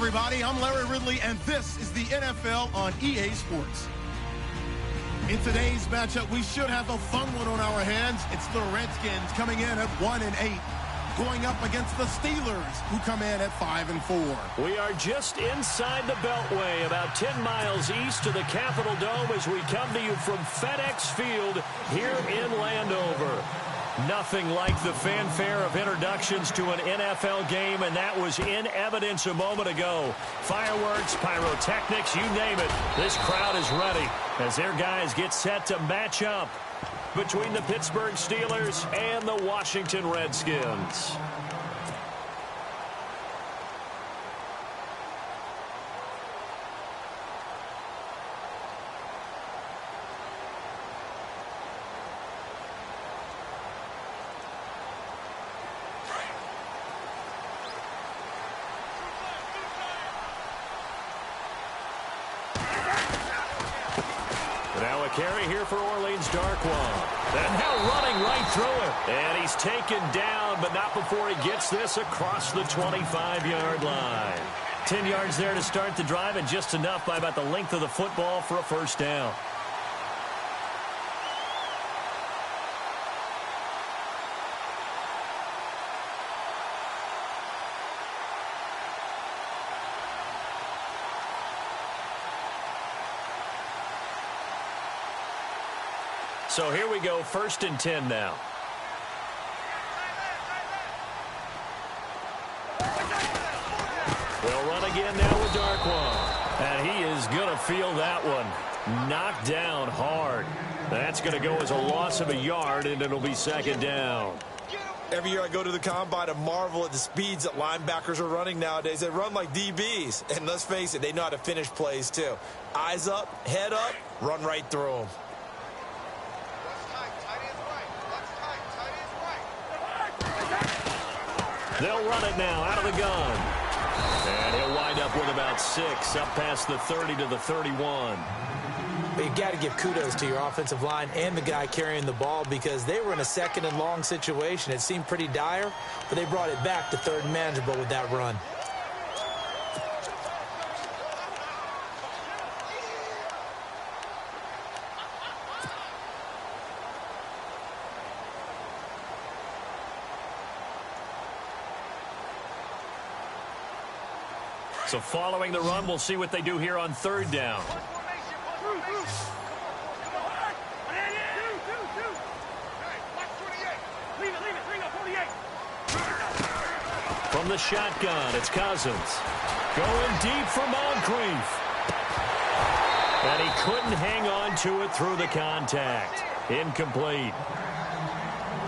everybody. I'm Larry Ridley, and this is the NFL on EA Sports. In today's matchup, we should have a fun one on our hands. It's the Redskins coming in at 1-8, going up against the Steelers, who come in at 5-4. We are just inside the Beltway, about 10 miles east of the Capitol Dome as we come to you from FedEx Field here in Landover. Nothing like the fanfare of introductions to an NFL game, and that was in evidence a moment ago. Fireworks, pyrotechnics, you name it. This crowd is ready as their guys get set to match up between the Pittsburgh Steelers and the Washington Redskins. Carry here for Orleans, Darkwan. And now running right through it. And he's taken down, but not before he gets this across the 25-yard line. 10 yards there to start the drive, and just enough by about the length of the football for a first down. So here we go, 1st and 10 now. They'll run again now with Darkwan. And he is going to feel that one. Knocked down hard. That's going to go as a loss of a yard, and it'll be 2nd down. Every year I go to the combine and marvel at the speeds that linebackers are running nowadays. They run like DBs. And let's face it, they know how to finish plays too. Eyes up, head up, run right through them. They'll run it now out of the gun. And he'll wind up with about 6, up past the 30 to the 31. But you got to give kudos to your offensive line and the guy carrying the ball, because they were in a 2nd and long situation. It seemed pretty dire, but they brought it back to 3rd and manageable with that run. So following the run, we'll see what they do here on 3rd down. From the shotgun, it's Cousins. Going deep for Moncrief. And he couldn't hang on to it through the contact. Incomplete.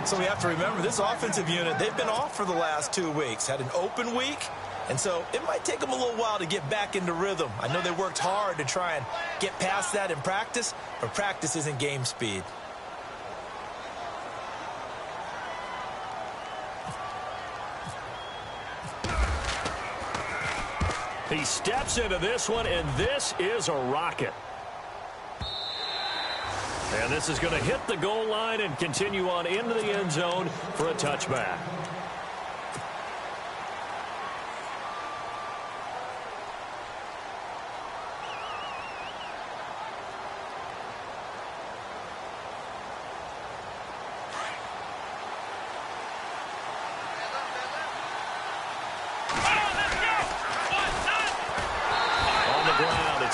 So we have to remember, this offensive unit, they've been off for the last 2 weeks. Had an open week. And so it might take them a little while to get back into rhythm. I know they worked hard to try and get past that in practice, but practice isn't game speed. He steps into this one, and this is a rocket. And this is going to hit the goal line and continue on into the end zone for a touchback.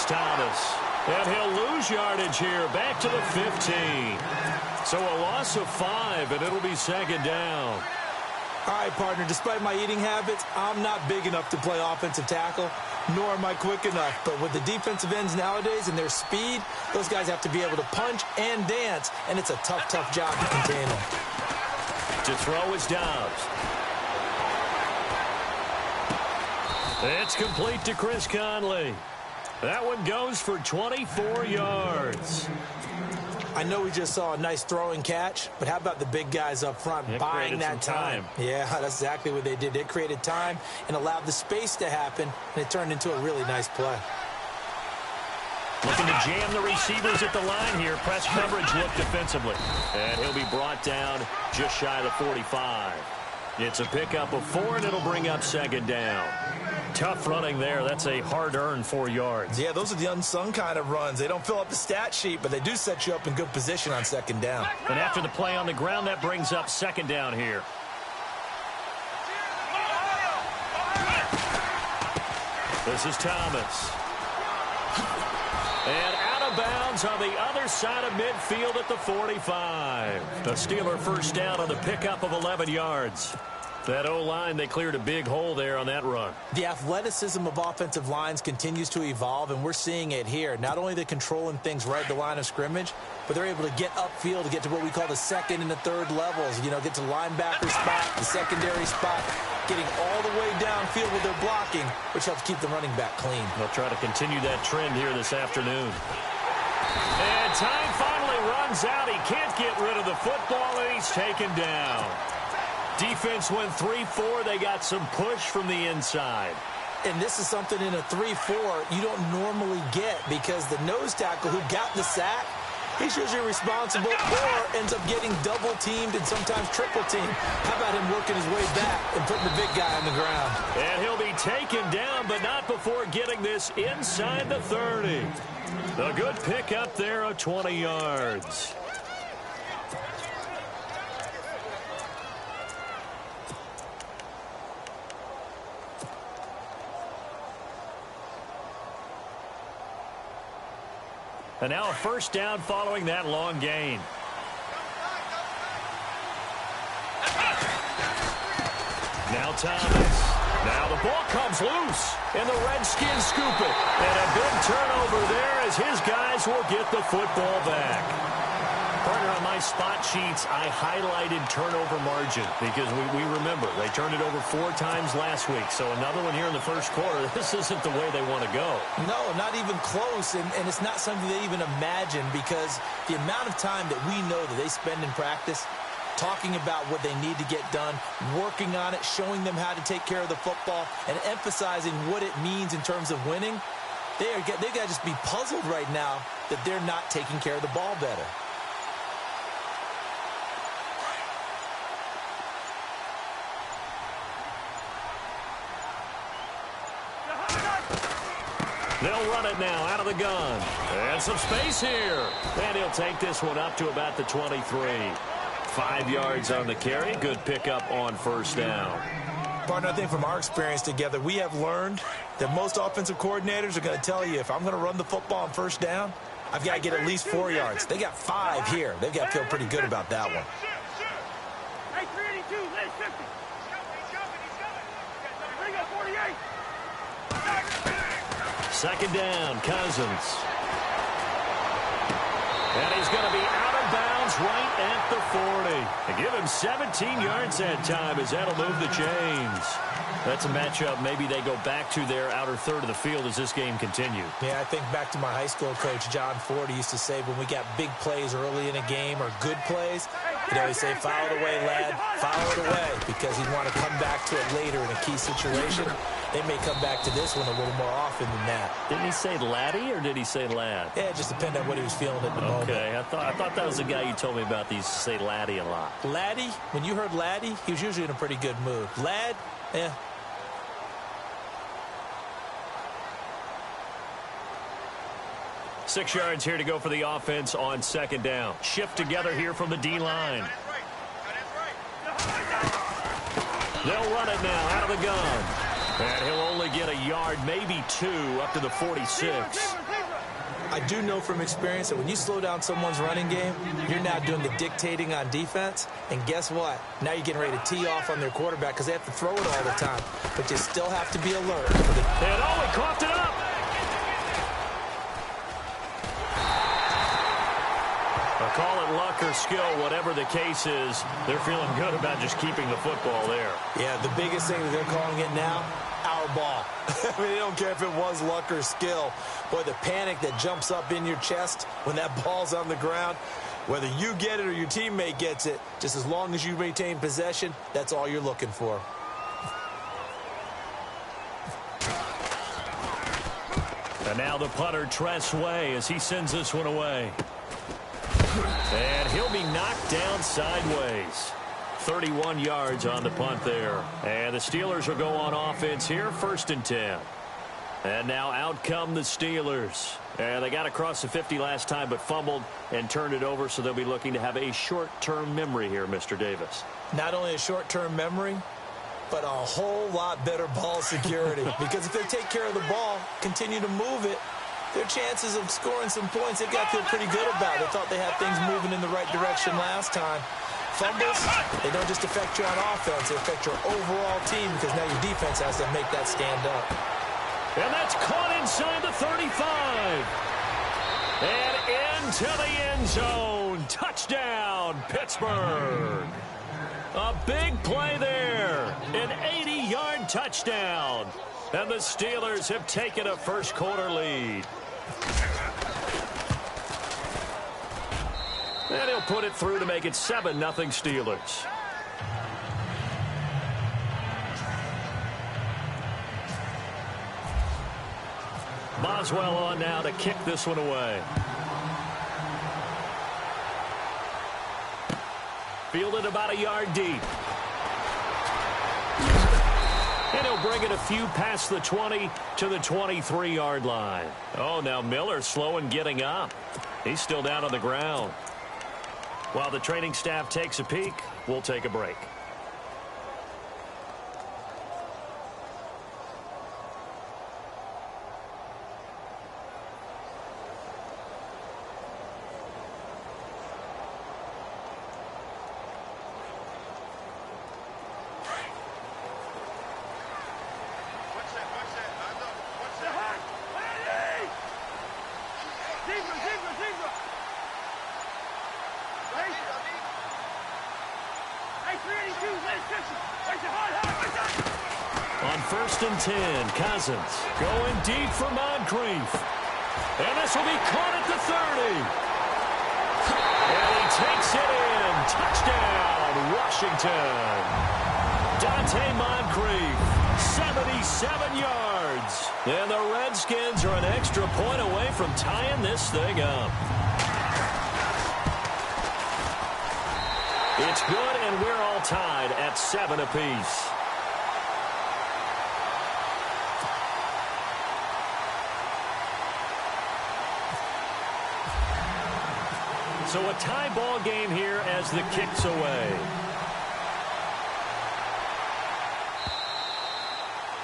Thomas. And he'll lose yardage here, back to the 15. So a loss of 5, and it'll be 2nd down. All right, partner, despite my eating habits, I'm not big enough to play offensive tackle, nor am I quick enough. But with the defensive ends nowadays and their speed, those guys have to be able to punch and dance, and it's a tough, tough job to contain them. To throw is Dobbs. It's complete to Chris Conley. That one goes for 24 yards. I know we just saw a nice throwing catch, but how about the big guys up front buying that time? Yeah, that's exactly what they did. They created time and allowed the space to happen, and it turned into a really nice play. Looking to jam the receivers at the line here. Press coverage look defensively. And he'll be brought down just shy of the 45. It's a pickup of 4, and it'll bring up 2nd down. Tough running there. That's a hard-earned 4 yards. Yeah, those are the unsung kind of runs. They don't fill up the stat sheet, but they do set you up in good position on second down. And after the play on the ground, that brings up second down here. This is Thomas. And out of bounds on the other side of midfield at the 45. The Steeler first down on the pickup of 11 yards. That O-line, they cleared a big hole there on that run. The athleticism of offensive lines continues to evolve, and we're seeing it here. Not only are they controlling things right at the line of scrimmage, but they're able to get upfield to get to what we call the second and the third levels. You know, get to linebacker spot, the secondary spot, getting all the way downfield with their blocking, which helps keep the running back clean. They'll try to continue that trend here this afternoon. And time finally runs out. He can't get rid of the football, and he's taken down. Defense went 3-4. They got some push from the inside. And this is something in a 3-4 you don't normally get, because the nose tackle who got the sack, he's usually responsible or ends up getting double-teamed and sometimes triple-teamed. How about him working his way back and putting the big guy on the ground? And he'll be taken down, but not before getting this inside the 30. A good pick up there of 20 yards. And now a first down following that long gain. Now Thomas. Now the ball comes loose, and the Redskins scoop it. And a big turnover there as his guys will get the football back. Partner, on my spot sheets, I highlighted turnover margin because we remember they turned it over 4 times last week. So another one here in the first quarter. This isn't the way they want to go. No, not even close, and it's not something they even imagine, because the amount of time that we know that they spend in practice talking about what they need to get done, working on it, showing them how to take care of the football, and emphasizing what it means in terms of winning, they got to just be puzzled right now that they're not taking care of the ball better. They'll run it now out of the gun. And some space here. And he'll take this one up to about the 23. 5 yards on the carry. Good pickup on first down. Partner, I think from our experience together, we have learned that most offensive coordinators are going to tell you, if I'm going to run the football on first down, I've got to get at least 4 yards. They got 5 here. They've got to feel pretty good about that one. Hey, 382, let it 50. Bring up 48. Second down, Cousins. And he's going to be out of bounds right at the 40. They give him 17 yards that time as that'll move the chains. That's a matchup maybe they go back to their outer third of the field as this game continues. Yeah, I think back to my high school coach, John Ford. He used to say when we got big plays early in a game or good plays, you know, he'd say, foul it away, lad, foul it away, because he'd want to come back to it later in a key situation. They may come back to this one a little more often than that. Didn't he say laddie or did he say lad? Yeah, it just depended on what he was feeling at the moment. Okay, I thought that was the guy you told me about that used to say laddie a lot. Laddie, when you heard laddie, he was usually in a pretty good mood. Lad, eh. 6 yards here to go for the offense on second down. Shift together here from the D-line. They'll run it now out of the gun. And he'll only get a yard, maybe 2, up to the 46. I do know from experience that when you slow down someone's running game, you're now doing the dictating on defense. And guess what? Now you're getting ready to tee off on their quarterback because they have to throw it all the time. But you still have to be alert. And oh, he coughed it up. Call it luck or skill, whatever the case is, they're feeling good about just keeping the football there. Yeah, the biggest thing that they're calling it now, our ball. I mean, they don't care if it was luck or skill. Boy, the panic that jumps up in your chest when that ball's on the ground, whether you get it or your teammate gets it, just as long as you retain possession, that's all you're looking for. And now the punter, Tress Way, as he sends this one away. And he'll be knocked down sideways. 31 yards on the punt there. And the Steelers will go on offense here, 1st and 10. And now out come the Steelers. And they got across the 50 last time but fumbled and turned it over, so they'll be looking to have a short-term memory here, Mr. Davis. Not only a short-term memory, but a whole lot better ball security. Because if they take care of the ball, continue to move it, their chances of scoring some points, they've got to feel pretty good about. They thought they had things moving in the right direction last time. Fumbles, they don't just affect you on offense, they affect your overall team because now your defense has to make that stand up. And that's caught inside the 35. And into the end zone. Touchdown, Pittsburgh. A big play there. An 80-yard touchdown. And the Steelers have taken a first-quarter lead. And he'll put it through to make it 7-0 Steelers. Boswell on now to kick this one away. Fielded about a yard deep. And he'll bring it a few past the 20 to the 23-yard line. Oh, now Miller slow in getting up. He's still down on the ground. While the training staff takes a peek, we'll take a break. On 1st and 10, Cousins going deep for Moncrief. And this will be caught at the 30. And he takes it in. Touchdown, Washington. Dante Moncrief, 77 yards. And the Redskins are an extra point away from tying this thing up. It's good, and we're all tied at 7 apiece. So a tie ball game here as the kick's away.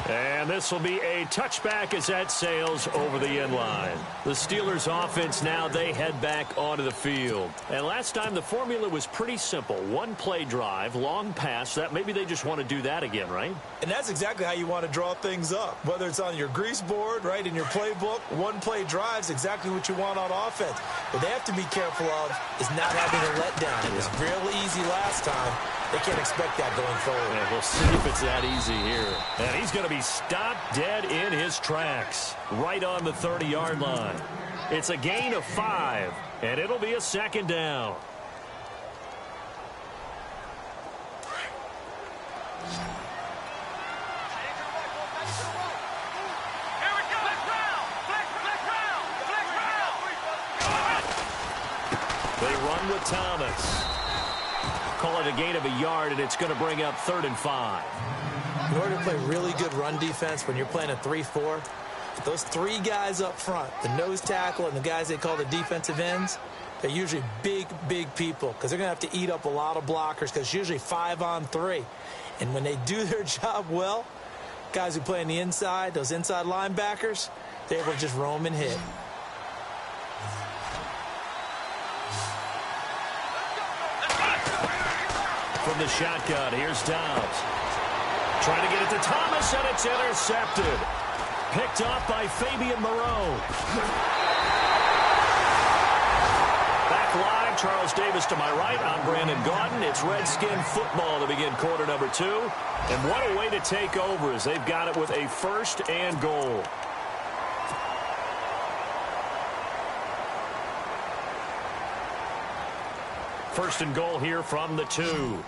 And this will be a touchback as that sails over the end line. The Steelers offense now, they head back onto the field. And last time the formula was pretty simple. One play drive, long pass. That maybe they just want to do that again, right? And that's exactly how you want to draw things up. Whether it's on your grease board, right, in your playbook, one play drive's exactly what you want on offense. What they have to be careful of is not having a letdown. It was real easy last time. They can't expect that going forward. Yeah, we'll see if it's that easy here. And he's going to be stopped dead in his tracks, right on the 30-yard line. It's a gain of 5, and it'll be a 2nd down. They run with Thomas. Call it a gain of a yard, and it's going to bring up 3rd and 5. In order to play really good run defense when you're playing a 3-4, those 3 guys up front, the nose tackle and the guys they call the defensive ends, they're usually big, big people because they're going to have to eat up a lot of blockers because it's usually 5-on-3. And when they do their job well, guys who play on the inside, those inside linebackers, they're able to just roam and hit. From the shotgun, here's Downs. Trying to get it to Thomas, and it's intercepted. Picked off by Fabian Moreau. Back live, Charles Davis to my right. I'm Brandon Gaudin. It's Redskin football to begin quarter number 2. And what a way to take over as they've got it with a 1st and goal. First and goal here from the 2.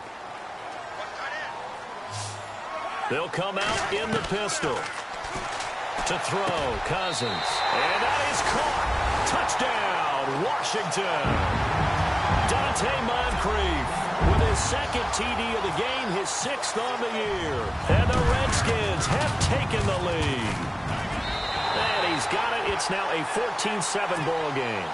They'll come out in the pistol. To throw, Cousins. And that is caught. Touchdown, Washington. With his second TD of the game, his 6th on the year. And the Redskins have taken the lead. And he's got it. It's now a 14-7 ball game.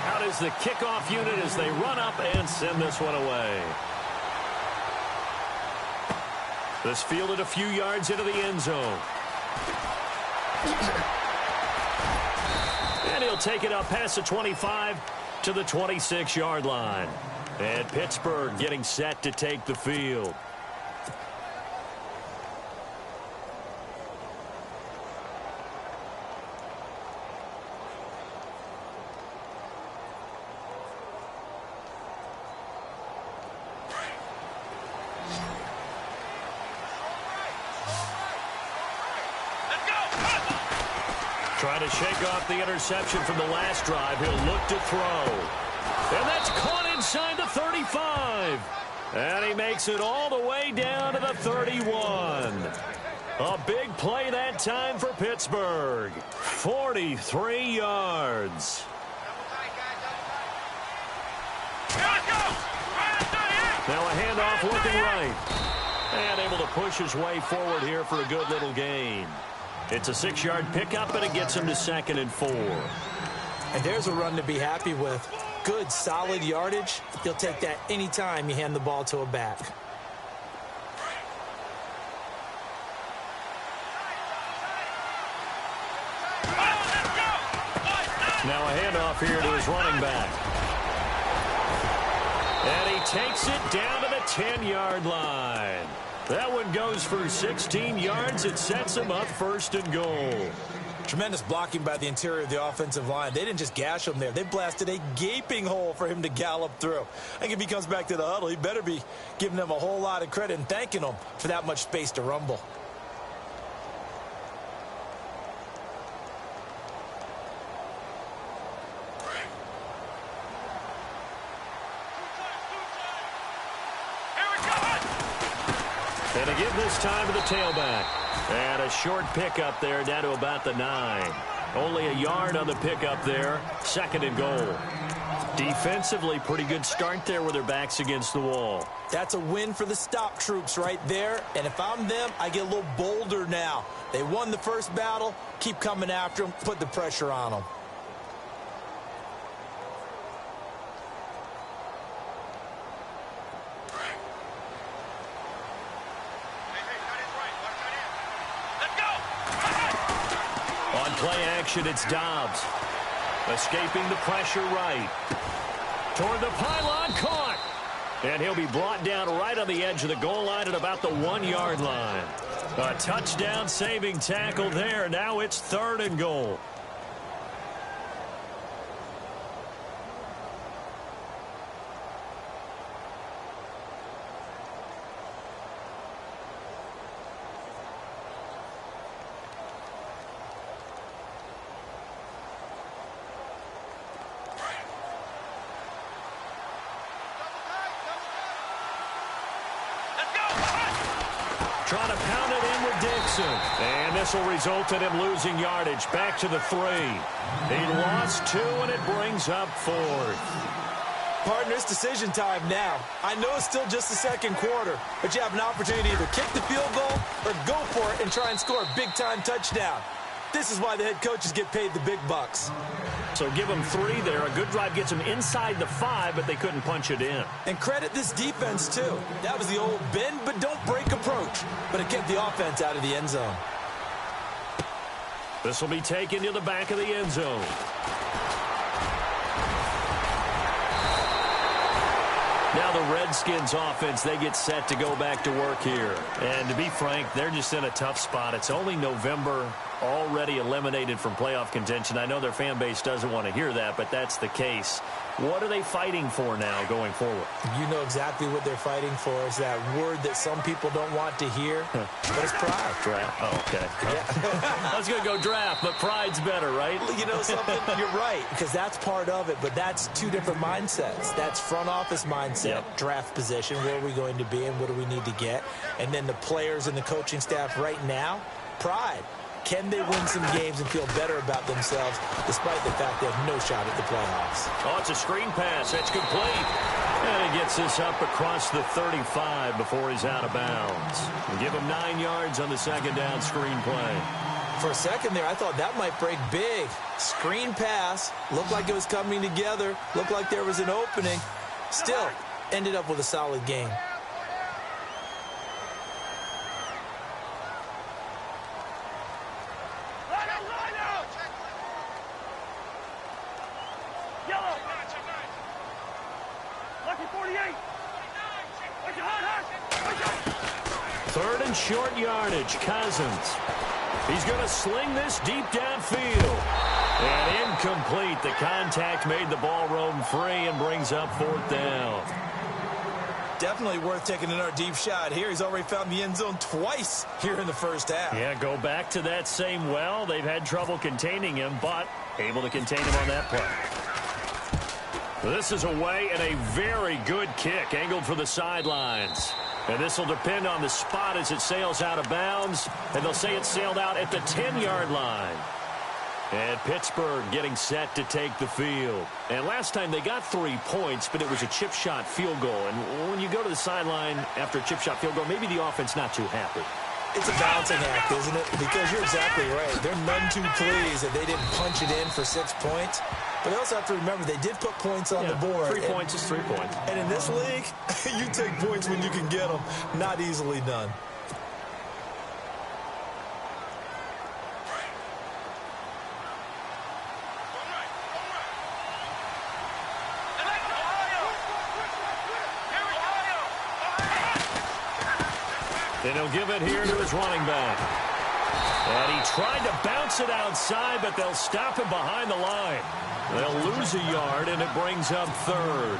Out is the kickoff unit as they run up and send this one away. This fielded a few yards into the end zone. And he'll take it up past the 25 to the 26-yard line. And Pittsburgh getting set to take the field. Trying to shake off the interception from the last drive. He'll look to throw. And that's caught inside the 35. And he makes it all the way down to the 31. A big play that time for Pittsburgh. 43 yards. Now a handoff looking right. And able to push his way forward here for a good little gain. It's a 6-yard pickup, and it gets him to 2nd and 4. And there's a run to be happy with. Good, solid yardage. You'll take that anytime you hand the ball to a back. Now a handoff here to his running back. And he takes it down to the 10-yard line. That one goes for 16 yards. It sets him up 1st and goal. Tremendous blocking by the interior of the offensive line. They didn't just gash him there. They blasted a gaping hole for him to gallop through. I think if he comes back to the huddle, he better be giving them a whole lot of credit and thanking them for that much space to rumble. And again this time to the tailback. And a short pickup there down to about the 9. Only a yard on the pickup there. 2nd and goal. Defensively, pretty good start there with their backs against the wall. That's a win for the stop troops right there. And if I'm them, I get a little bolder now. They won the first battle. Keep coming after them. Put the pressure on them. Play action, it's Dobbs. Escaping the pressure right. Toward the pylon, caught. And he'll be brought down right on the edge of the goal line at about the 1-yard line. A touchdown saving tackle there. Now it's 3rd and goal. Trying to pound it in with Dixon. And this will result in him losing yardage. Back to the 3. He lost 2, and it brings up 4th. Partner, it's decision time now. I know it's still just the 2nd quarter, but you have an opportunity to either kick the field goal or go for it and try and score a big-time touchdown. This is why the head coaches get paid the big bucks. So give them 3 there. A good drive gets them inside the 5, but they couldn't punch it in. And credit this defense, too. That was the old bend but don't break approach, but it kept the offense out of the end zone. This will be taken to the back of the end zone. Now the Redskins offense, they get set to go back to work here. And to be frank, they're just in a tough spot. It's only November, already eliminated from playoff contention. I know their fan base doesn't want to hear that, but that's the case. What are they fighting for now going forward? You know exactly what they're fighting for. Is that word that some people don't want to hear, but it's pride. Draft. Oh, okay. Yeah. I was going to go draft, but pride's better, right? You know something? You're right, because that's part of it, but that's 2 different mindsets. That's front office mindset, draft position, where are we going to be and what do we need to get? And then the players and the coaching staff right now, pride. Can they win some games and feel better about themselves despite the fact they have no shot at the playoffs? Oh, it's a screen pass. It's complete. And he gets this up across the 35 before he's out of bounds. We'll give him 9 yards on the second down screen play. For a second there, I thought that might break big. Screen pass. Looked like it was coming together. Looked like there was an opening. Still, ended up with a solid game. Yellow. Lucky 48. Third and short yardage. Cousins. He's going to sling this deep downfield. And incomplete. The contact made the ball roam free and brings up 4th down. Definitely worth taking another deep shot here. He's already found the end zone twice here in the first half. Yeah, go back to that same well. They've had trouble containing him, but able to contain him on that play. This is away and a very good kick angled for the sidelines. And this will depend on the spot as it sails out of bounds. And they'll say it sailed out at the 10-yard line. And Pittsburgh getting set to take the field. And last time they got 3 points, but it was a chip shot field goal. And when you go to the sideline after a chip shot field goal, maybe the offense not too happy. It's a balancing act, isn't it? Because you're exactly right. They're none too pleased that they didn't punch it in for 6 points. But they also have to remember they did put points on the board. 3 points is 3 points. And in this league, you take points when you can get them. Not easily done. And he'll give it here to his running back. And he tried to bounce it outside, but they'll stop him behind the line. They'll lose a yard, and it brings up 3rd.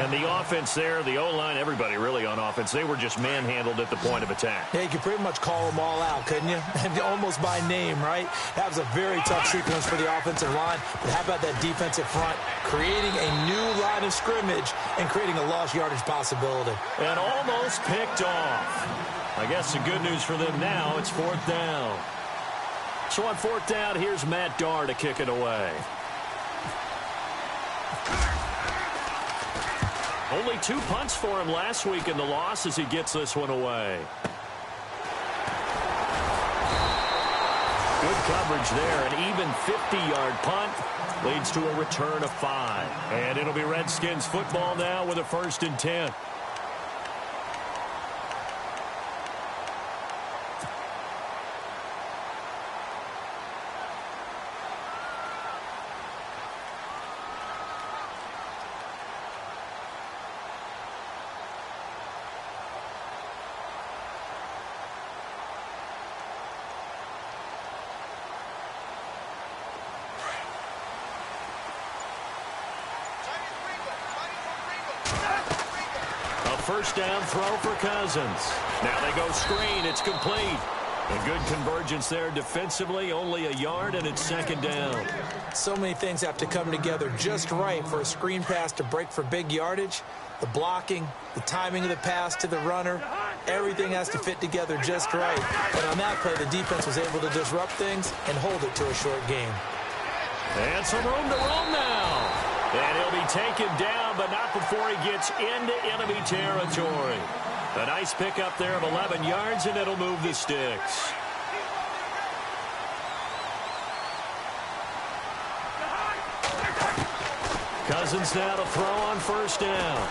And the offense there, the O-line, everybody really on offense, they were just manhandled at the point of attack. Yeah, you could pretty much call them all out, couldn't you? Almost by name, right? That was a very tough sequence for the offensive line. But how about that defensive front? Creating a new line of scrimmage and creating a lost yardage possibility. And almost picked off. I guess the good news for them now, it's 4th down. So on 4th down, here's Matt Darr to kick it away. Only 2 punts for him last week in the loss as he gets this one away. Good coverage there. An even 50-yard punt leads to a return of 5. And it'll be Redskins football now with a 1st and 10. First down throw for Cousins. Now they go screen. It's complete. A good convergence there defensively. Only a yard, and it's 2nd down. So many things have to come together just right for a screen pass to break for big yardage. The blocking, the timing of the pass to the runner, everything has to fit together just right. And on that play, the defense was able to disrupt things and hold it to a short game. And some room to roam now. And he'll be taken down, but not before he gets into enemy territory. A nice pickup there of 11 yards, and it'll move the sticks. Cousins now to throw on 1st down.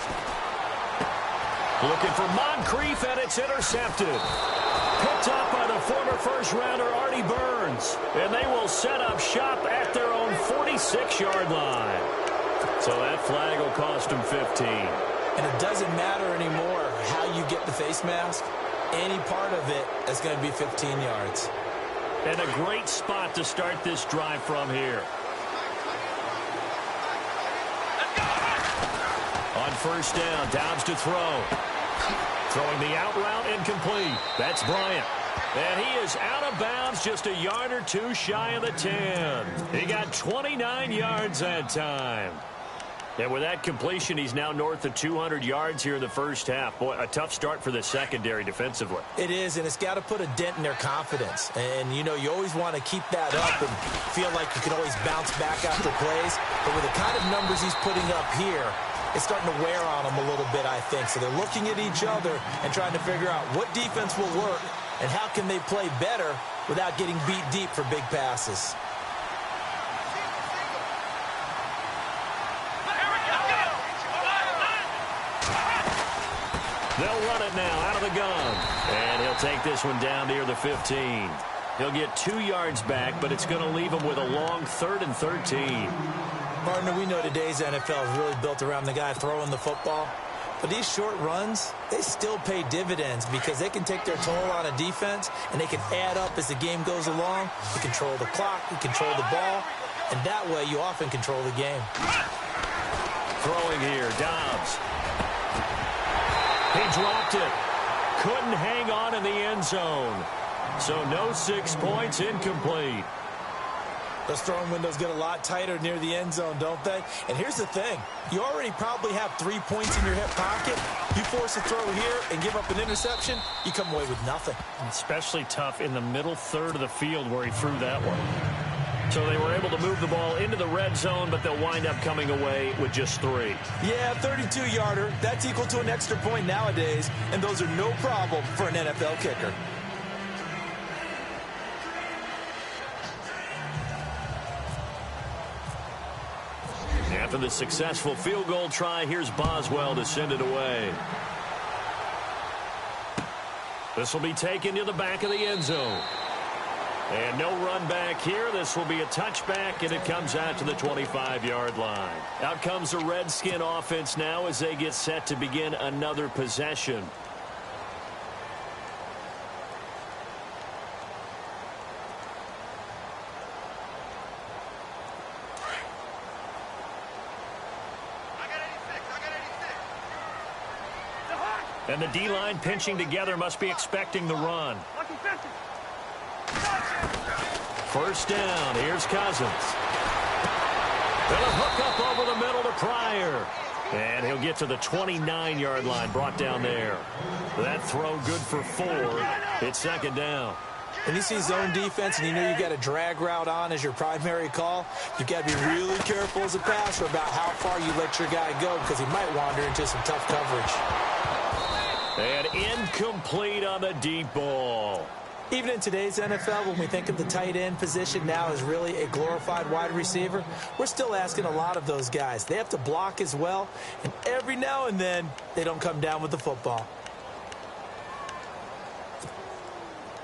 Looking for Moncrief, and it's intercepted. Picked up by the former first-rounder Artie Burns. And they will set up shop at their own 46-yard line. So that flag will cost him 15. And it doesn't matter anymore how you get the face mask. Any part of it is going to be 15 yards. And a great spot to start this drive from here. On 1st down, Downs to throw. Throwing the out route incomplete. That's Bryant. And he is out of bounds just a yard or 2 shy of the 10. He got 29 yards that time. And with that completion, he's now north of 200 yards here in the first half. Boy, a tough start for the secondary defensively. It is, and it's got to put a dent in their confidence. And, you know, you always want to keep that up and feel like you can always bounce back after plays. But with the kind of numbers he's putting up here, it's starting to wear on them a little bit, I think. So they're looking at each other and trying to figure out what defense will work and how can they play better without getting beat deep for big passes. They'll run it now out of the gun. And he'll take this one down near the 15. He'll get 2 yards back, but it's going to leave him with a long 3rd and 13. Partner, we know today's NFL is really built around the guy throwing the football. But these short runs, they still pay dividends because they can take their toll on a defense, and they can add up as the game goes along. You control the clock, you control the ball, and that way you often control the game. Throwing here, Dobbs. He dropped it. Couldn't hang on in the end zone. So no 6 points, incomplete. Those throwing windows get a lot tighter near the end zone, don't they? And here's the thing. You already probably have 3 points in your hip pocket. You force a throw here and give up an interception, you come away with nothing. Especially tough in the middle third of the field where he threw that one. So they were able to move the ball into the red zone, but they'll wind up coming away with just 3. Yeah, 32-yarder. That's equal to an extra point nowadays, and those are no problem for an NFL kicker. After the successful field goal try, here's Boswell to send it away. This will be taken to the back of the end zone. And no run back here. This will be a touchback, and it comes out to the 25-yard line. Out comes the Redskin offense now as they get set to begin another possession. And the D-line pinching together must be expecting the run. First down. Here's Cousins. They'll hook up over the middle to Pryor. And he'll get to the 29-yard line, brought down there. That throw good for 4. It's second down. When you see zone defense and you know you've got a drag route on as your primary call, you've got to be really careful as a passer about how far you let your guy go because he might wander into some tough coverage. And incomplete on the deep ball. Even in today's NFL, when we think of the tight end position now as really a glorified wide receiver, we're still asking a lot of those guys. They have to block as well, and every now and then, they don't come down with the football.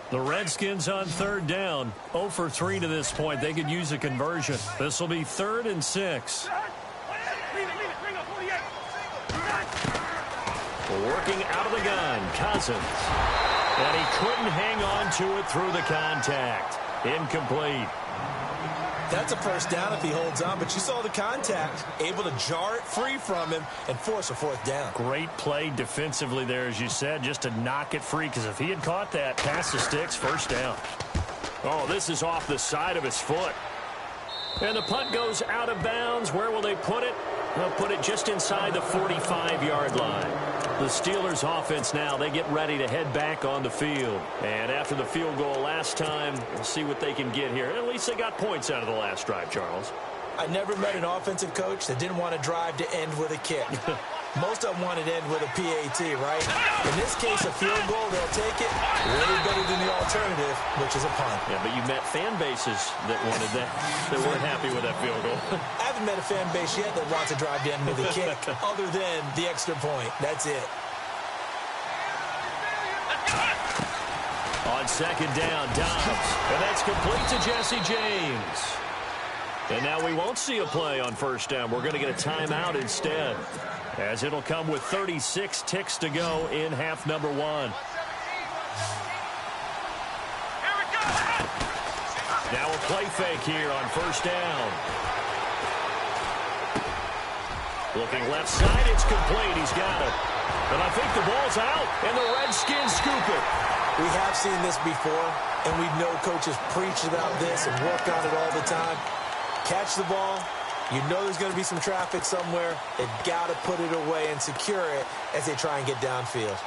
The Redskins on third down. 0 for 3 to this point. They could use a conversion. This will be 3rd and 6. Working out of the gun, Cousins. And he couldn't hang on to it through the contact. Incomplete. That's a first down if he holds on, but you saw the contact. Able to jar it free from him and force a 4th down. Great play defensively there, as you said, just to knock it free, because if he had caught that, pass the sticks, first down. Oh, this is off the side of his foot. And the punt goes out of bounds. Where will they put it? They'll put it just inside the 45-yard line. The Steelers offense now, they get ready to head back on the field. And after the field goal last time, we'll see what they can get here. At least they got points out of the last drive, Charles. I never met an offensive coach that didn't want to drive to end with a kick. Most of them want to end with a PAT, right? In this case, a field goal, they'll take it way better than the alternative, which is a punt. Yeah, but you met fan bases that wanted that, that weren't happy with that field goal. I haven't met a fan base yet that wants to drive to end with a kick other than the extra point. That's it. On second down, Dobbs. And that's complete to Jesse James. And now we won't see a play on first down. We're going to get a timeout instead, as it'll come with 36 ticks to go in half number 1. Now a play fake here on first down. Looking left side, it's complete. He's got it. And I think the ball's out, and the Redskins scoop it. We have seen this before, and we know coaches preach about this and work on it all the time. Catch the ball, You know there's going to be some traffic somewhere. They've got to put it away and secure it as they try and get downfield.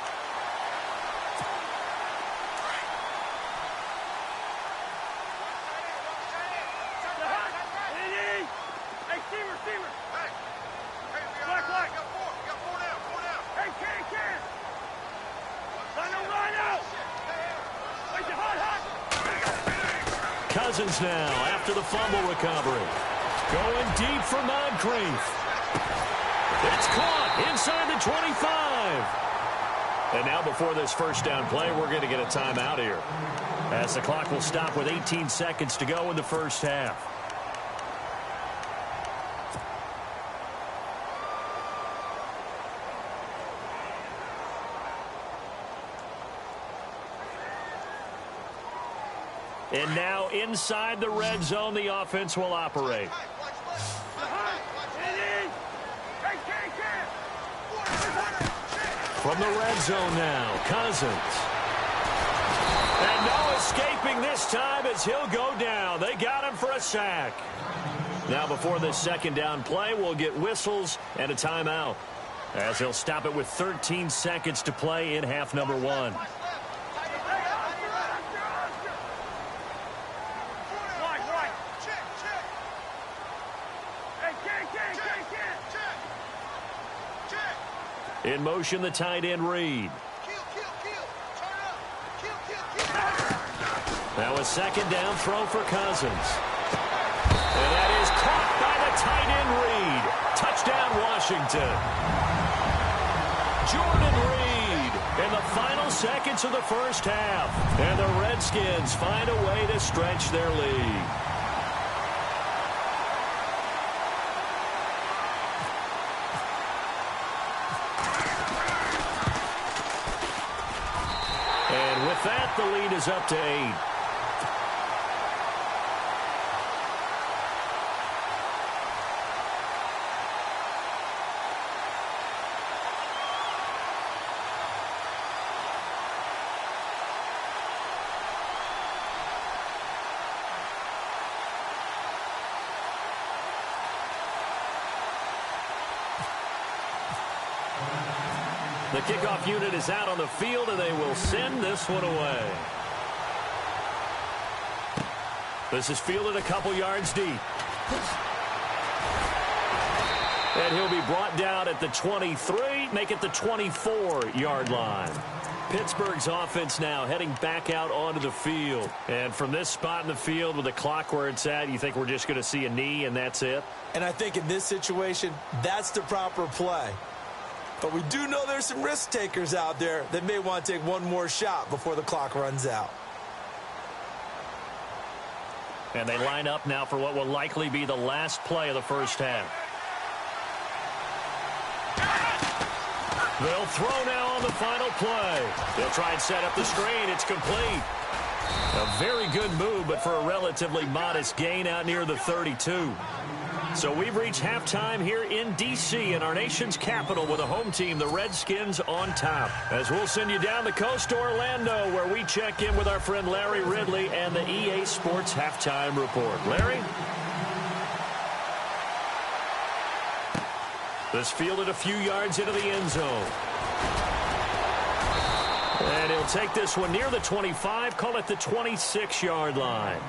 Cousins now after the fumble recovery. Going deep for Moncrief. It's caught inside the 25. And now before this first down play, we're going to get a timeout here, as the clock will stop with 18 seconds to go in the first half. And now inside the red zone, the offense will operate. From the red zone now, Cousins. And no escaping this time as he'll go down. They got him for a sack. Now before this second down play, we'll get whistles and a timeout, as he'll stop it with 13 seconds to play in half number 1. In motion, the tight end Reed. Now a second down throw for Cousins. And that is caught by the tight end Reed. Touchdown, Washington. Jordan Reed in the final seconds of the first half. And the Redskins find a way to stretch their lead. That the lead is up to 8. The kickoff unit is out on the field, and they will send this one away. This is fielded a couple yards deep. And he'll be brought down at the 23, make it the 24-yard line. Pittsburgh's offense now heading back out onto the field. And from this spot in the field with the clock where it's at, you think we're just going to see a knee and that's it? And I think in this situation, that's the proper play. But we do know there's some risk takers out there that may want to take one more shot before the clock runs out. And they line up now for what will likely be the last play of the first half. They'll throw now on the final play. They'll try and set up the screen. It's complete. A very good move, but for a relatively modest gain out near the 32. So we've reached halftime here in D.C. in our nation's capital with a home team, the Redskins, on top. As we'll send you down the coast to Orlando, where we check in with our friend Larry Ridley and the EA Sports Halftime Report. Larry? This fielded a few yards into the end zone. And he'll take this one near the 25, call it the 26-yard line.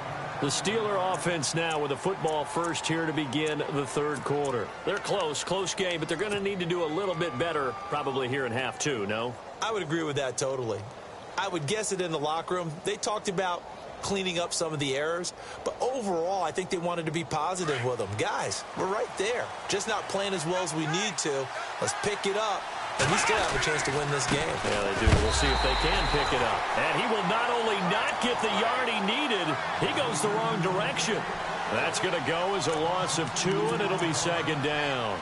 The Steeler offense now with a football first here to begin the third quarter. They're close game, but they're going to need to do a little bit better probably here in half 2, no? I would agree with that totally. I would guess it in the locker room. They talked about cleaning up some of the errors, but overall I think they wanted to be positive with them. Guys, we're right there. Just not playing as well as we need to. Let's pick it up. And we still have a chance to win this game. Yeah, they do. We'll see if they can pick it up. And he will not only not get the yard he needed, he goes the wrong direction. That's going to go as a loss of 2, and it'll be second down.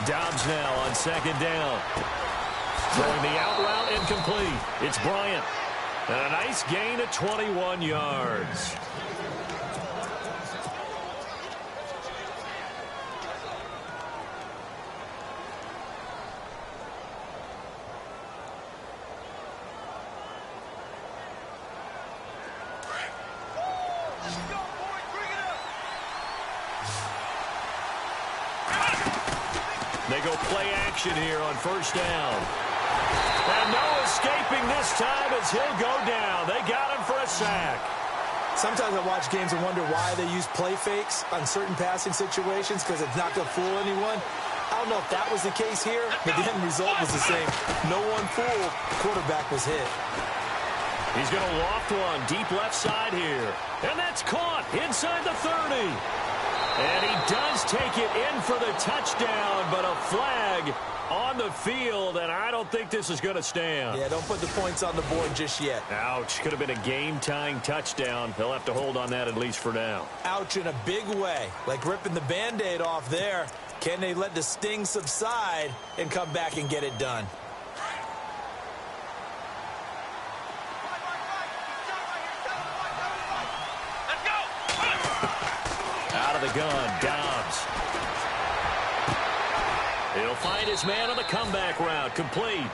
Dobbs now on second down. Throwing the out route incomplete. It's Bryant. And a nice gain of 21 yards. They go play action here on first down. And no escaping this time as he'll go down. They got him for a sack. Sometimes I watch games and wonder why they use play fakes on certain passing situations, because it's not going to fool anyone. I don't know if that was the case here, but the end result was the same. No one fooled. Quarterback was hit. He's going to loft one deep left side here. And that's caught inside the 30. And he does take it in for the touchdown, but a flag on the field, and I don't think this is going to stand. Yeah, don't put the points on the board just yet. Ouch. Could have been a game-tying touchdown. He'll have to hold on that at least for now. Ouch in a big way, like ripping the Band-Aid off there. Can they let the sting subside and come back and get it done? Out of the gun, Dobbs. He'll find his man on the comeback route, complete.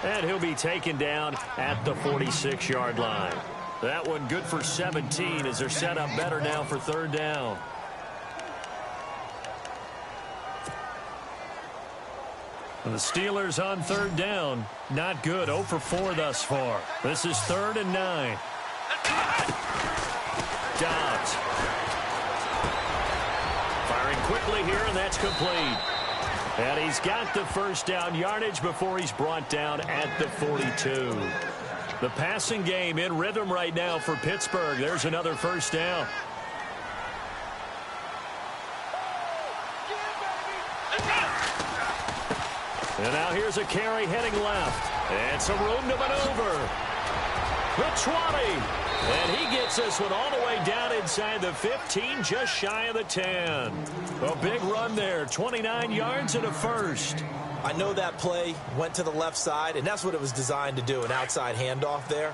And he'll be taken down at the 46-yard line. That one good for 17 as they're set up better now for third down. The Steelers on third down. Not good. 0 for 4 thus far. This is 3rd and 9. Dobbs. Firing quickly here, and that's complete. And he's got the first down yardage before he's brought down at the 42. The passing game in rhythm right now for Pittsburgh. There's another first down. And now here's a carry heading left. And some room to maneuver. The 20. And he gets this one all the way down inside the 15, just shy of the 10. A big run there, 29 yards and a first. I know that play went to the left side, and that's what it was designed to do, an outside handoff there.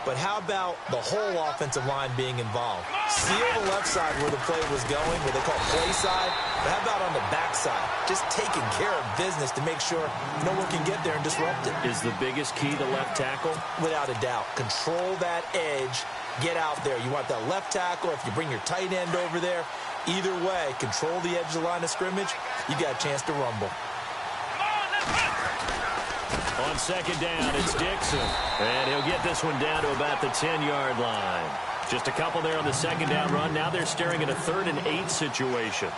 But how about the whole offensive line being involved? Seal the left side where the play was going, where they call play side. But how about on the back side? Just taking care of business to make sure no one can get there and disrupt it. Is the biggest key the left tackle? Without a doubt. Control that edge. Get out there. You want that left tackle. If you bring your tight end over there, either way, control the edge of the line of scrimmage, you got a chance to rumble. On second down, it's Dixon. And he'll get this one down to about the 10-yard line. Just a couple there on the second down run. Now they're staring at a 3rd and 8 situation.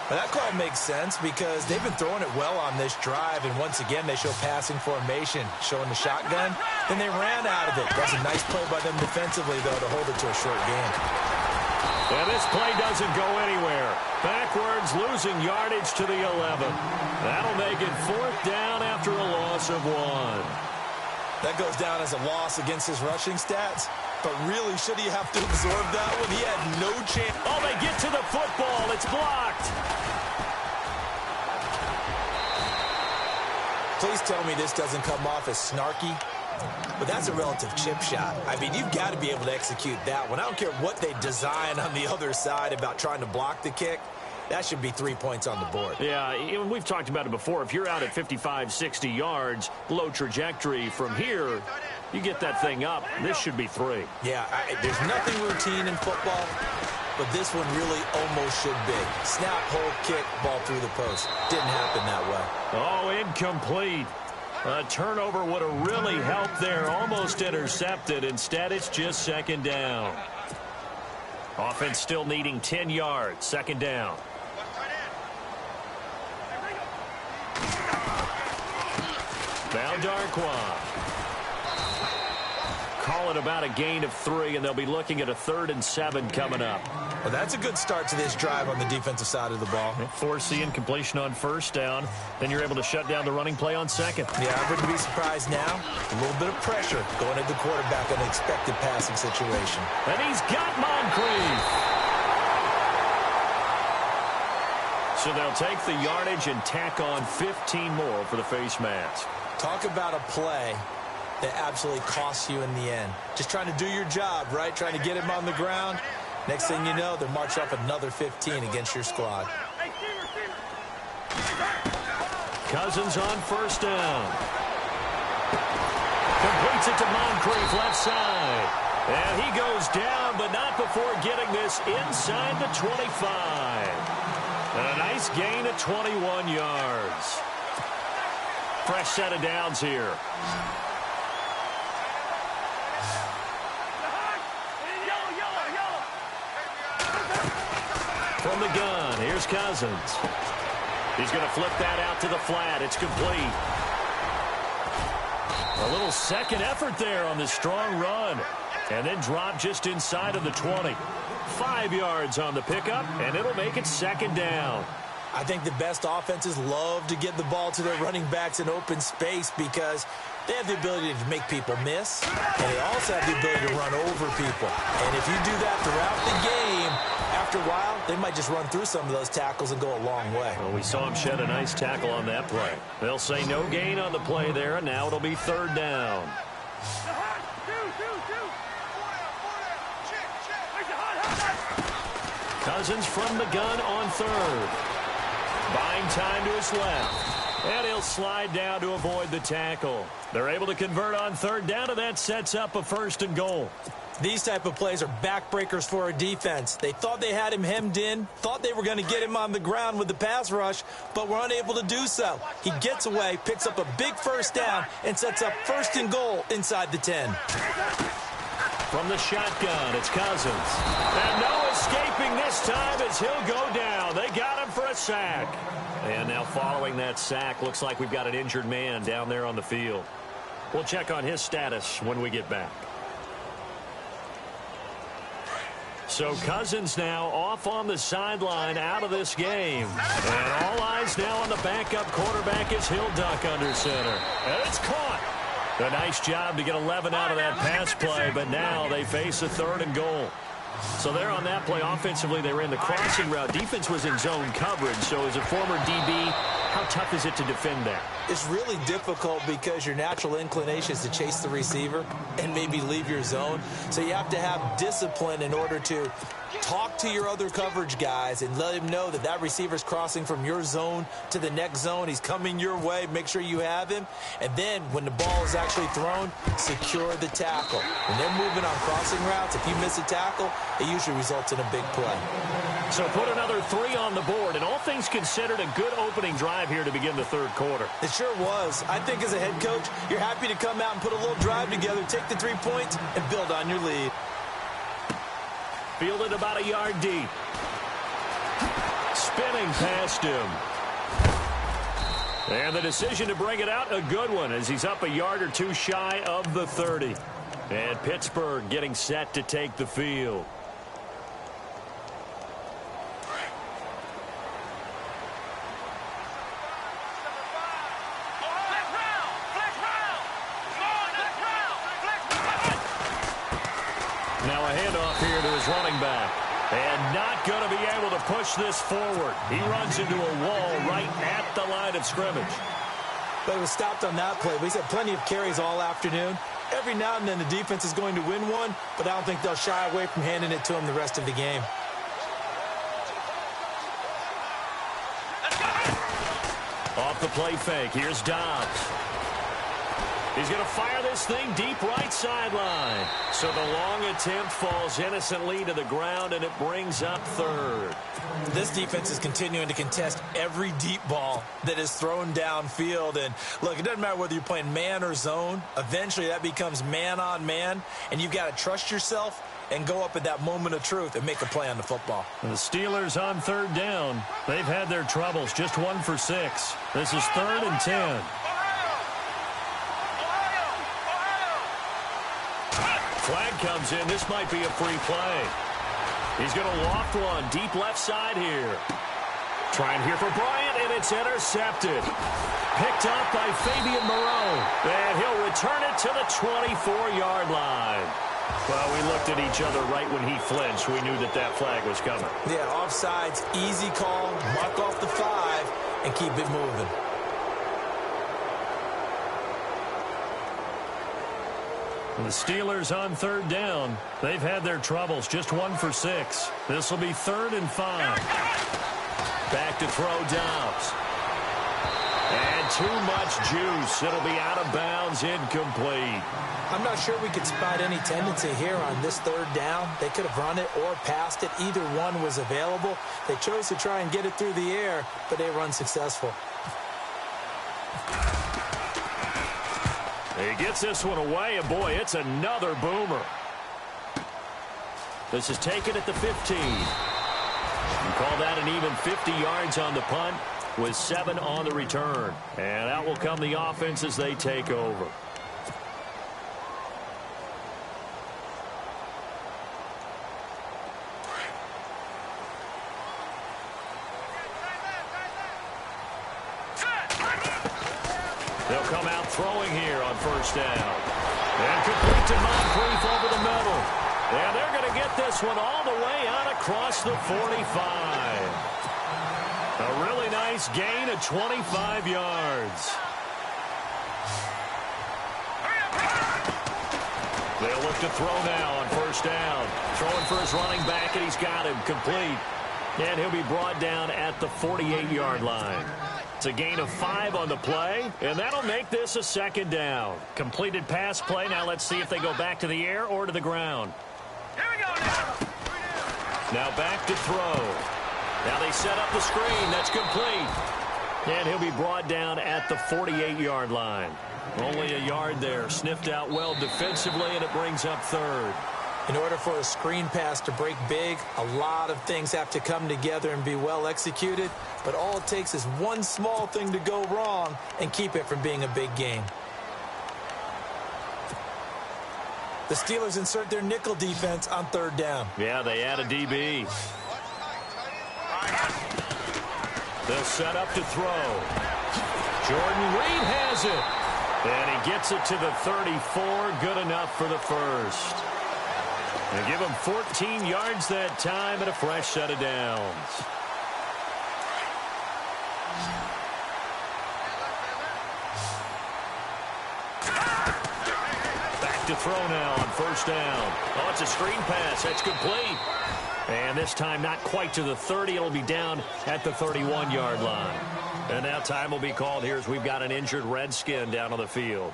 Well, that call makes sense because they've been throwing it well on this drive, and once again they show passing formation, showing the shotgun. Then they ran out of it. That's a nice play by them defensively, though, to hold it to a short game. And this play doesn't go anywhere. Backwards, losing yardage to the 11. That'll make it 4th down after a loss of 1. That goes down as a loss against his rushing stats. But really, should he have to absorb that one? He had no chance. Oh, they get to the football. It's blocked. Please tell me this doesn't come off as snarky. But that's a relative chip shot. I mean, you've got to be able to execute that one. I don't care what they design on the other side about trying to block the kick. That should be 3 points on the board. Yeah, we've talked about it before. If you're out at 55, 60 yards, low trajectory from here, you get that thing up. This should be 3. Yeah, there's nothing routine in football, but this one really almost should be. Snap, hold, kick, ball through the post. Didn't happen that way. Oh, incomplete. A turnover would have really helped there. Almost intercepted. Instead, it's just second down. Offense still needing 10 yards. Second down. Now Darquan. Call it about a gain of 3, and they'll be looking at a 3rd and 7 coming up. Well, that's a good start to this drive on the defensive side of the ball. Force the incompletion on first down. Then you're able to shut down the running play on second. Yeah, I wouldn't be surprised now. A little bit of pressure going at the quarterback in an expected passing situation. And he's got Moncrief. So they'll take the yardage and tack on 15 more for the face mask. Talk about a play that absolutely costs you in the end. Just trying to do your job, right? Trying to get him on the ground. Next thing you know, they're marching off another 15 against your squad. Cousins on first down. Completes it to Moncrief, left side. And he goes down, but not before getting this inside the 25. And a nice gain of 21 yards. Fresh set of downs here. From the gun, here's Cousins. He's going to flip that out to the flat. It's complete. A little second effort there on the strong run. And then drop just inside of the 20. 5 yards on the pickup, and it'll make it second down. I think the best offenses love to get the ball to their running backs in open space because they have the ability to make people miss, and they also have the ability to run over people. And if you do that throughout the game, after a while, they might just run through some of those tackles and go a long way. Well, we saw him shed a nice tackle on that play. They'll say no gain on the play there, and now it'll be third down. Cousins from the gun on third. Buying time to his left. And he'll slide down to avoid the tackle. They're able to convert on third down, and that sets up a first and goal. These type of plays are backbreakers for a defense. They thought they had him hemmed in, thought they were going to get him on the ground with the pass rush, but were unable to do so. He gets away, picks up a big first down, and sets up first and goal inside the 10. From the shotgun, it's Cousins. And no escaping this time as he'll go down. They got him for a sack. And now following that sack, looks like we've got an injured man down there on the field. We'll check on his status when we get back. So Cousins now off on the sideline out of this game. And all eyes now on the backup quarterback as he'll duck under center. And it's caught. A nice job to get 11 out of that pass play, but now they face a third and goal. So they're on that play. Offensively, they ran the crossing route. Defense was in zone coverage. So as a former DB, how tough is it to defend that? It's really difficult because your natural inclination is to chase the receiver and maybe leave your zone. So you have to have discipline in order to talk to your other coverage guys and let him know that that receiver's crossing from your zone to the next zone. He's coming your way. Make sure you have him. And then when the ball is actually thrown, secure the tackle. When they're moving on crossing routes, if you miss a tackle, it usually results in a big play. So put another 3 on the board, and all things considered, a good opening drive here to begin the third quarter. It sure was. I think as a head coach, you're happy to come out and put a little drive together, take the 3 points, and build on your lead. Fielded about a yard deep. Spinning past him. And the decision to bring it out, a good one, as he's up a yard or two shy of the 30. And Pittsburgh getting set to take the field. Now a handoff here to his running back. And not going to be able to push this forward. He runs into a wall right at the line of scrimmage. But it was stopped on that play. But he's had plenty of carries all afternoon. Every now and then the defense is going to win one, but I don't think they'll shy away from handing it to him the rest of the game. Off the play fake, here's Dobbs. He's going to fire this thing deep right sideline. So the long attempt falls innocently to the ground, and it brings up third. This defense is continuing to contest every deep ball that is thrown downfield. And, look, it doesn't matter whether you're playing man or zone. Eventually that becomes man on man, and you've got to trust yourself and go up at that moment of truth and make a play on the football. The Steelers on third down. They've had their troubles, just 1 for 6. This is 3rd and 10. Flag comes in. This might be a free play. He's going to loft one deep left side here. Trying here for Bryant, and it's intercepted. Picked up by Fabian Moreau. And he'll return it to the 24-yard line. Well, we looked at each other right when he flinched. We knew that that flag was coming. Yeah, offsides, easy call, mark off the 5, and keep it moving. The Steelers on third down. They've had their troubles, just 1 for 6. This will be 3rd and 5. Back to throw Dobbs. And too much juice. It'll be out of bounds, incomplete. I'm not sure we could spot any tendency here on this 3rd down. They could have run it or passed it. Either one was available. They chose to try and get it through the air, but they were unsuccessful. He gets this one away, and boy, it's another boomer. This is taken at the 15. You call that an even 50 yards on the punt with 7 on the return. And out will come the offense as they take over. They'll come out throwing here on 1st down. And complete to Moncrief over the middle. And they're going to get this one all the way out across the 45. A really nice gain of 25 yards. They'll look to throw now on 1st down. Throwing for his running back, and he's got him complete. And he'll be brought down at the 48-yard line. It's a gain of 5 on the play, and that'll make this a 2nd down. Completed pass play. Now let's see if they go back to the air or to the ground. Here we go now. Now back to throw. Now they set up the screen. That's complete. And he'll be brought down at the 48-yard line. Only a yard there. Sniffed out well defensively, and it brings up 3rd. In order for a screen pass to break big, a lot of things have to come together and be well executed. But all it takes is one small thing to go wrong and keep it from being a big game. The Steelers insert their nickel defense on 3rd down. Yeah, they add a DB. They'll set up to throw. Jordan Reed has it. And he gets it to the 34. Good enough for the 1st. They give him 14 yards that time and a fresh set of downs. Back to throw now on 1st down. Oh, it's a screen pass. That's complete. And this time not quite to the 30. It'll be down at the 31-yard line. And now time will be called here as we've got an injured Redskin down on the field.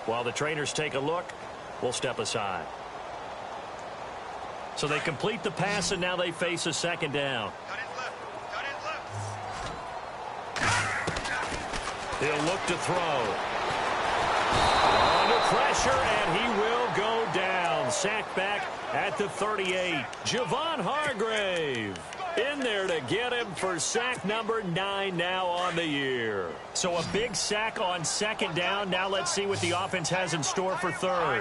While the trainers take a look, we'll step aside. So they complete the pass, and now they face a 2nd down. He'll look to throw. Under pressure, and he will go down. Sacked back at the 38. Javon Hargrave in there to get him for sack number 9 now on the year. So a big sack on 2nd down. Now let's see what the offense has in store for 3rd. All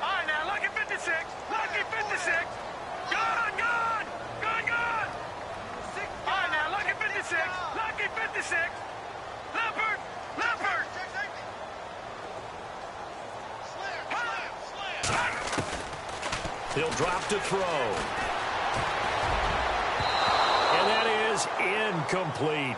right, now look at 56. Lucky 56. Good, good. Good, good. All right, now look at 56. Lucky 56. Leopard. Leopard. He'll drop to throw. And that is incomplete.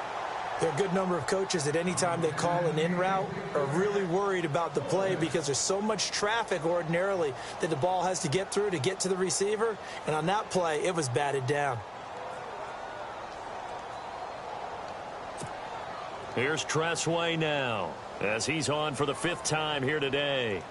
There are a good number of coaches that any time they call an in route are really worried about the play because there's so much traffic ordinarily that the ball has to get through to get to the receiver. And on that play, it was batted down. Here's Tressway now as he's on for the 5th time here today.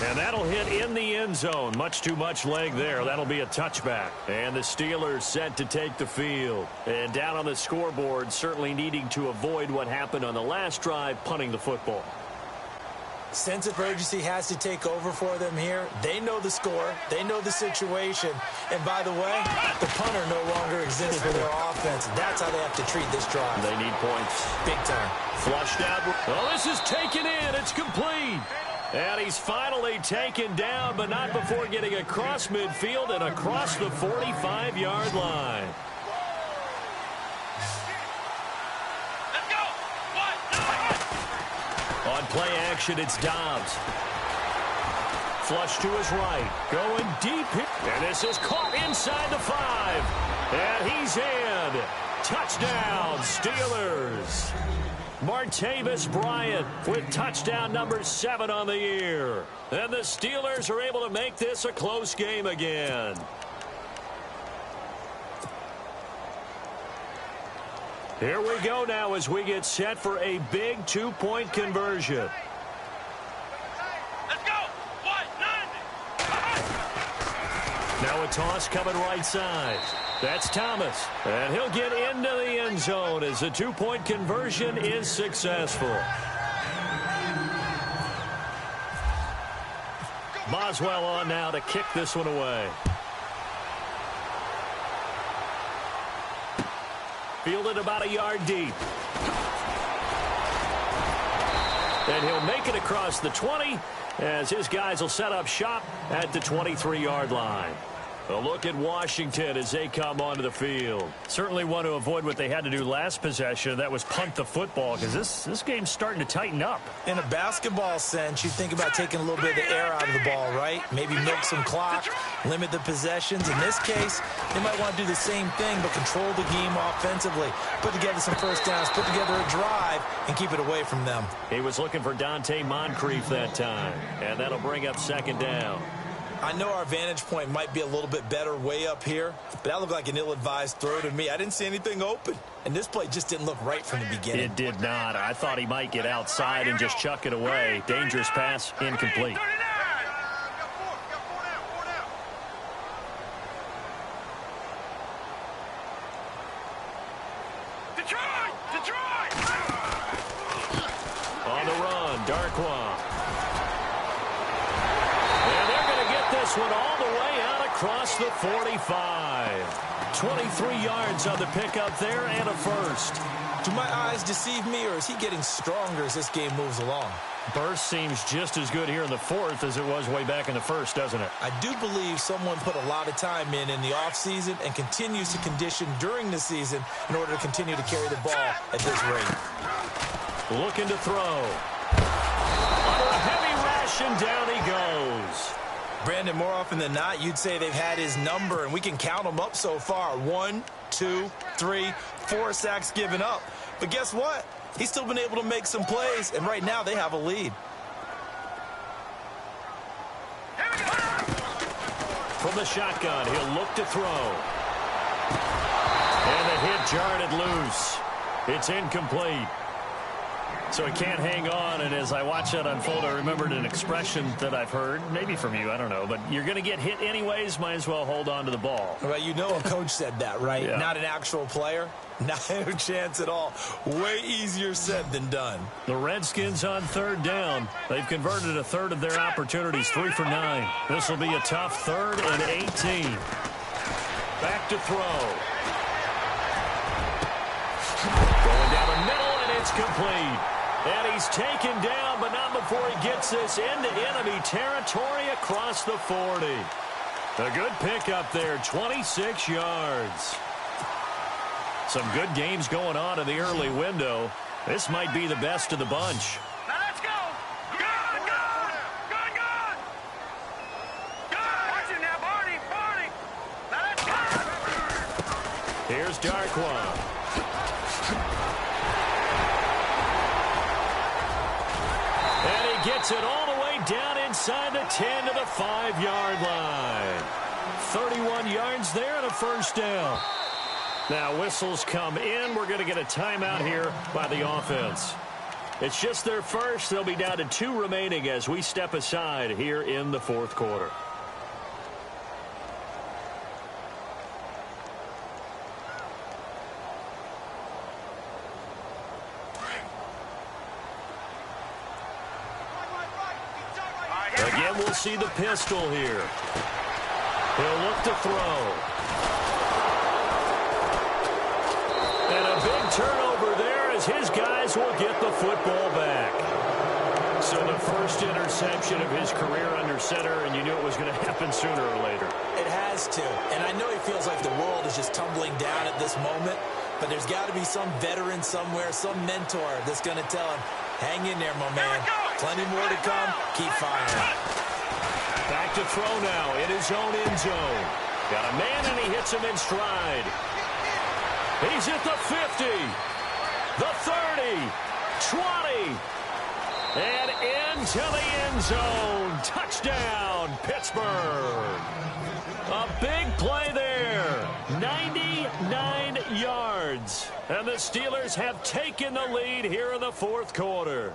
And that'll hit in the end zone. Much too much leg there. That'll be a touchback. And the Steelers set to take the field. And down on the scoreboard, certainly needing to avoid what happened on the last drive, punting the football. Sense of urgency has to take over for them here. They know the score. They know the situation. And by the way, the punter no longer exists for their offense. That's how they have to treat this drive. They need points. Big time. Flushed out. Oh, this is taken in. It's complete. And he's finally taken down, but not before getting across midfield and across the 45-yard line. Let's go. On play action, it's Dobbs. Flush to his right. Going deep here. And this is caught inside the 5. And he's in. Touchdown, Steelers. Martavis Bryant with touchdown number 7 on the year. And the Steelers are able to make this a close game again. Here we go now as we get set for a big 2-point conversion. Let's go. 190. Now a toss coming right side. That's Thomas. And he'll get into the end zone as the 2-point conversion is successful. Boswell on now to kick this one away. Fielded about a yard deep. And he'll make it across the 20 as his guys will set up shop at the 23-yard line. A look at Washington as they come onto the field. Certainly want to avoid what they had to do last possession. That was punt the football because this game's starting to tighten up. In a basketball sense, you think about taking a little bit of the air out of the ball, right? Maybe milk some clock, limit the possessions. In this case, they might want to do the same thing but control the game offensively. Put together some first downs, put together a drive, and keep it away from them. He was looking for Dante Moncrief that time, and that'll bring up second down. I know our vantage point might be a little bit better way up here, but that looked like an ill-advised throw to me. I didn't see anything open, and this play just didn't look right from the beginning. It did not. I thought he might get outside and just chuck it away. Dangerous pass, incomplete. Detroit! On the run, Darkwa. This one all the way out across the 45. 23 yards on the pickup there and a first. Do my eyes deceive me, or is he getting stronger as this game moves along? Burst seems just as good here in the fourth as it was way back in the first, doesn't it? I do believe someone put a lot of time in the offseason and continues to condition during the season in order to continue to carry the ball at this rate. Looking to throw. Under a heavy rush, and down he goes. Brandon, more often than not, you'd say they've had his number, and we can count them up so far. 1, 2, 3, 4 sacks given up. But guess what? He's still been able to make some plays, and right now they have a lead. From the shotgun, he'll look to throw. And the hit jarred it loose. It's incomplete. So he can't hang on, and as I watch that unfold, I remembered an expression that I've heard, maybe from you, I don't know, but you're going to get hit anyways, might as well hold on to the ball. Well, you know a coach said that, right? Yeah. Not an actual player. Not a chance at all. Way easier said than done. The Redskins on third down. They've converted a third of their opportunities, 3 for 9. This will be a tough 3rd and 18. Back to throw. Going down the middle, and it's complete. And he's taken down, but not before he gets this into enemy territory across the 40. A good pickup there, 26 yards. Some good games going on in the early window. This might be the best of the bunch. Now let's go. Gone. Watch it now, Barney. Now let's go. Here's Darkwa. And he gets it all the way down inside the 10 to the 5-yard line. 31 yards there and a first down. Now whistles come in. We're going to get a timeout here by the offense. It's just their first. They'll be down to 2 remaining as we step aside here in the fourth quarter. Again, we'll see the pistol here. He'll look to throw. And a big turnover there as his guys will get the football back. So the first interception of his career under center, and you knew it was going to happen sooner or later. It has to. And I know he feels like the world is just tumbling down at this moment, but there's got to be some veteran somewhere, some mentor that's going to tell him, hang in there, my man. Plenty more to come. Keep firing. Back to throw now in his own end zone. Got a man, and he hits him in stride. He's at the 50, the 30, 20, and into the end zone. Touchdown, Pittsburgh. A big play there. 99 yards. And the Steelers have taken the lead here in the fourth quarter.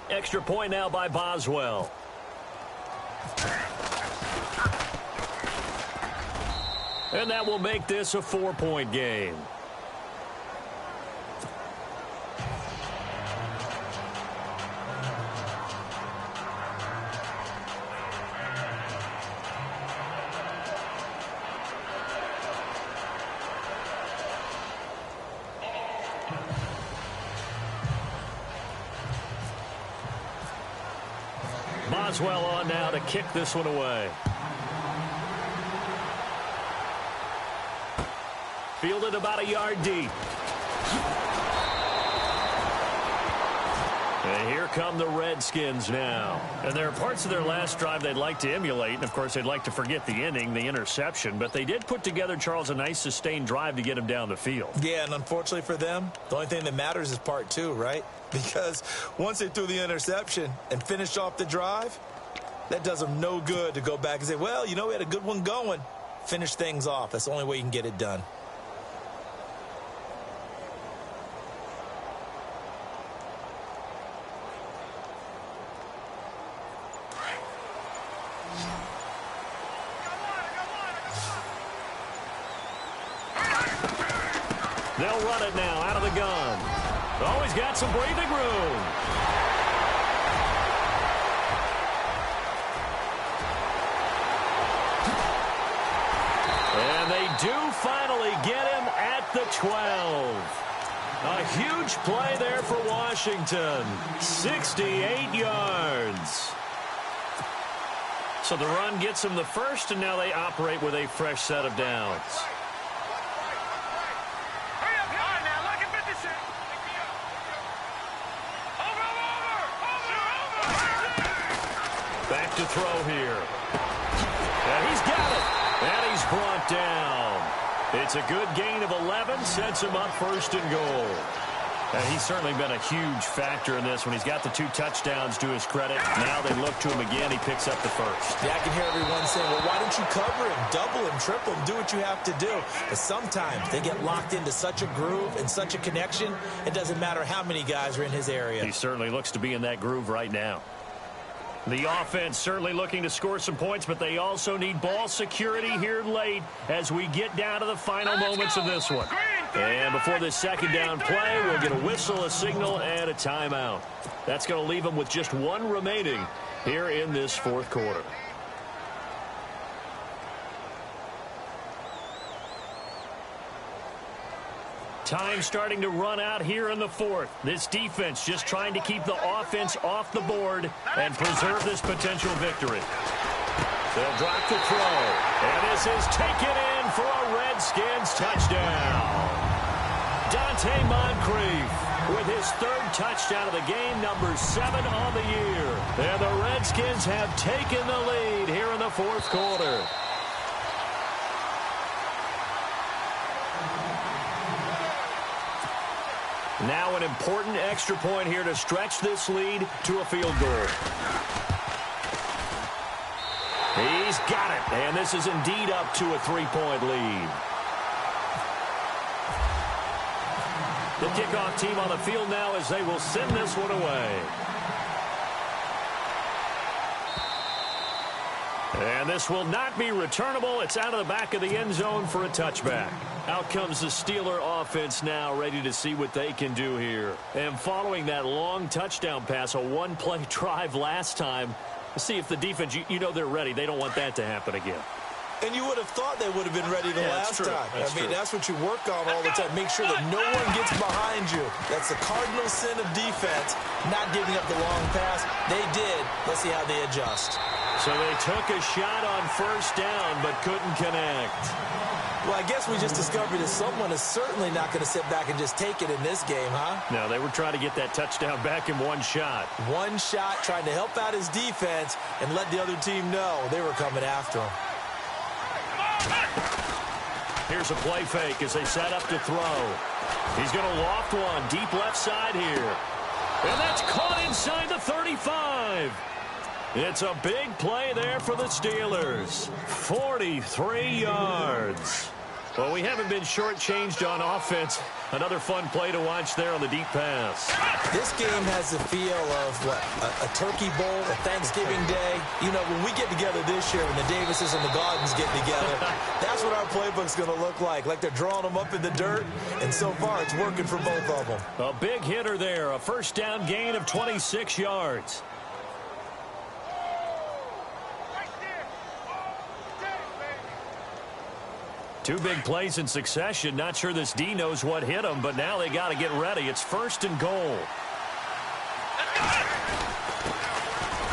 Extra point now by Boswell. And that will make this a 4-point game. Boswell on now to kick this one away. Fielded about a yard deep. And here come the Redskins now. And there are parts of their last drive they'd like to emulate. And, of course, they'd like to forget the inning, the interception. But they did put together, Charles, a nice sustained drive to get him down the field. Yeah, and unfortunately for them, the only thing that matters is part two, right? Because once they threw the interception and finished off the drive, that does them no good to go back and say, well, you know, we had a good one going. Finish things off. That's the only way you can get it done. They'll run it now out of the gun. Oh, he's got some breathing room. And they do finally get him at the 12. A huge play there for Washington. 68 yards. So the run gets them the first, and now they operate with a fresh set of downs. Back to throw here. And he's got it. And he's brought down. It's a good gain of 11. Sets him up first and goal. And he's certainly been a huge factor in this when he's got the 2 touchdowns to his credit. Now they look to him again. He picks up the first. Yeah, I can hear everyone saying, well, why don't you cover him, double him, triple him, do what you have to do. But sometimes they get locked into such a groove and such a connection, it doesn't matter how many guys are in his area. He certainly looks to be in that groove right now. The offense certainly looking to score some points, but they also need ball security here late as we get down to the final moments of this one. And before this second down play, we'll get a whistle, a signal, and a timeout. That's going to leave them with just 1 remaining here in this fourth quarter. Time starting to run out here in the fourth. This defense just trying to keep the offense off the board and preserve this potential victory. They'll drop the throw. And this is taken in for a Redskins touchdown. Dante Moncrief with his 3rd touchdown of the game, number 7 on the year. And the Redskins have taken the lead here in the fourth quarter. Now an important extra point here to stretch this lead to a field goal. He's got it, and this is indeed up to a 3-point lead. The kickoff team on the field now as they will send this one away. And this will not be returnable. It's out of the back of the end zone for a touchback. Out comes the Steeler offense now, ready to see what they can do here. And following that long touchdown pass, a 1-play drive last time, let's see if the defense, you know they're ready. They don't want that to happen again. And you would have thought they would have been ready the last time. That's what you work on all the time. Make sure that no one gets behind you. That's the cardinal sin of defense, not giving up the long pass. They did. Let's see how they adjust. So they took a shot on first down but couldn't connect. Well, I guess we just discovered that someone is certainly not going to sit back and just take it in this game, huh? No, they were trying to get that touchdown back in one shot. One shot, trying to help out his defense and let the other team know they were coming after him. Here's a play fake as they set up to throw. He's going to loft one deep left side here. And that's caught inside the 35. It's a big play there for the Steelers. 43 yards. Well, we haven't been shortchanged on offense. Another fun play to watch there on the deep pass. This game has the feel of, what, a turkey bowl, a Thanksgiving day. You know, when we get together this year, when the Davises and the Gardens get together, that's what our playbook's going to look like they're drawing them up in the dirt, and so far it's working for both of them. A big hitter there, a first down gain of 26 yards. Two big plays in succession. Not sure this D knows what hit him, but now they got to get ready. It's 1st and goal.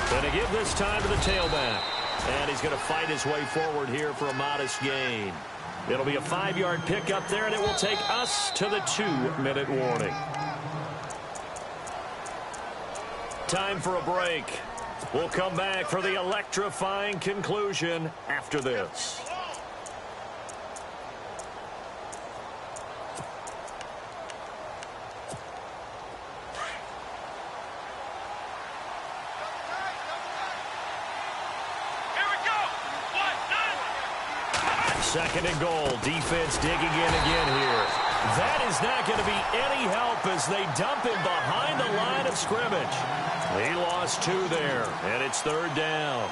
Going to give this time to the tailback. And he's going to fight his way forward here for a modest gain. It'll be a 5-yard pickup there, and it will take us to the 2-minute warning. Time for a break. We'll come back for the electrifying conclusion after this. Second and goal. Defense digging in again here. That is not going to be any help as they dump him behind the line of scrimmage. He lost 2 there, and it's 3rd down.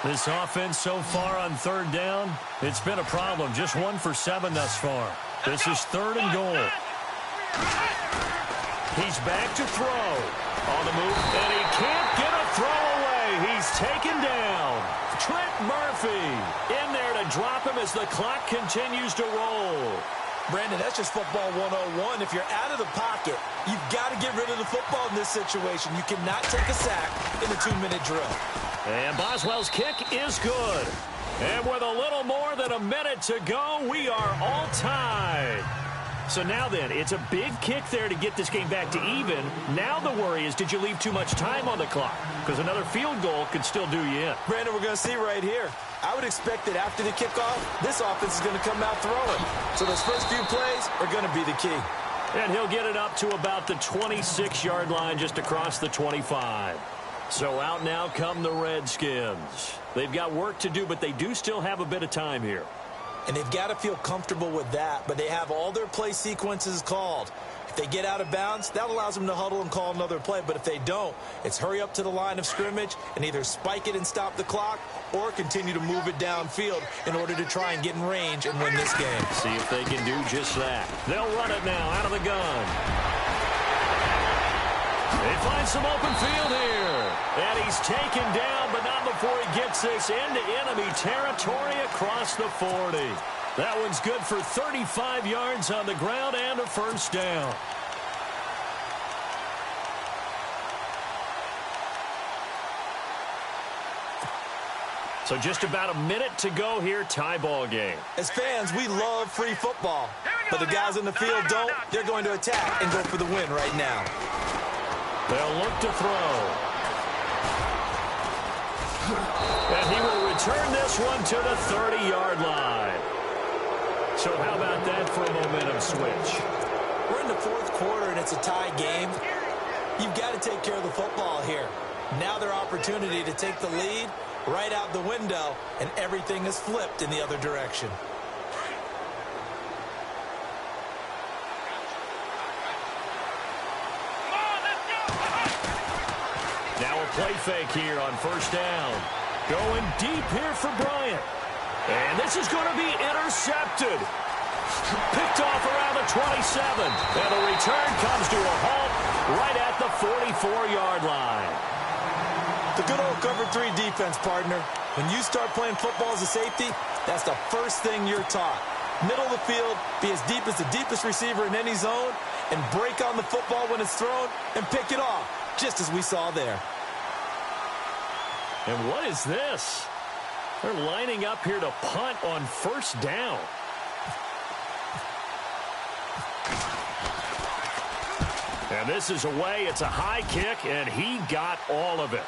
This offense so far on 3rd down, it's been a problem. Just 1 for 7 thus far. This is 3rd and goal. He's back to throw. On the move, and he can't get a throw away. He's taken down. Trent Murphy in there to drop him as the clock continues to roll. Brandon, that's just football 101. If you're out of the pocket, you've got to get rid of the football in this situation. You cannot take a sack in a 2-minute drill. And Boswell's kick is good. And with a little more than a minute to go, we are all tied. So now then, it's a big kick there to get this game back to even. Now the worry is, did you leave too much time on the clock? Because another field goal could still do you in. Brandon, we're going to see right here. I would expect that after the kickoff, this offense is going to come out throwing. So those first few plays are going to be the key. And he'll get it up to about the 26-yard line, just across the 25. So out now come the Redskins. They've got work to do, but they do still have a bit of time here. And they've got to feel comfortable with that, but they have all their play sequences called. If they get out of bounds, that allows them to huddle and call another play. But if they don't, it's hurry up to the line of scrimmage and either spike it and stop the clock or continue to move it downfield in order to try and get in range and win this game. See if they can do just that. They'll run it now out of the gun. They find some open field here. And he's taken down, but not before he gets this into enemy territory across the 40. That one's good for 35 yards on the ground and a first down. So just about a minute to go here, tie ball game. As fans, we love free football. But the guys in the field don't. They're going to attack and go for the win right now. They'll look to throw. And he will return this one to the 30-yard line. So how about that for a momentum switch? We're in the 4th quarter, and it's a tie game. You've got to take care of the football here. Now their opportunity to take the lead right out the window, and everything is flipped in the other direction. Now a play fake here on first down. Going deep here for Bryant. And this is going to be intercepted. Picked off around the 27. And the return comes to a halt right at the 44-yard line. The good old cover 3 defense, partner. When you start playing football as a safety, that's the first thing you're taught. Middle of the field, be as deep as the deepest receiver in any zone, and break on the football when it's thrown and pick it off, just as we saw there. And what is this? They're lining up here to punt on first down. And this is away. It's a high kick, and he got all of it.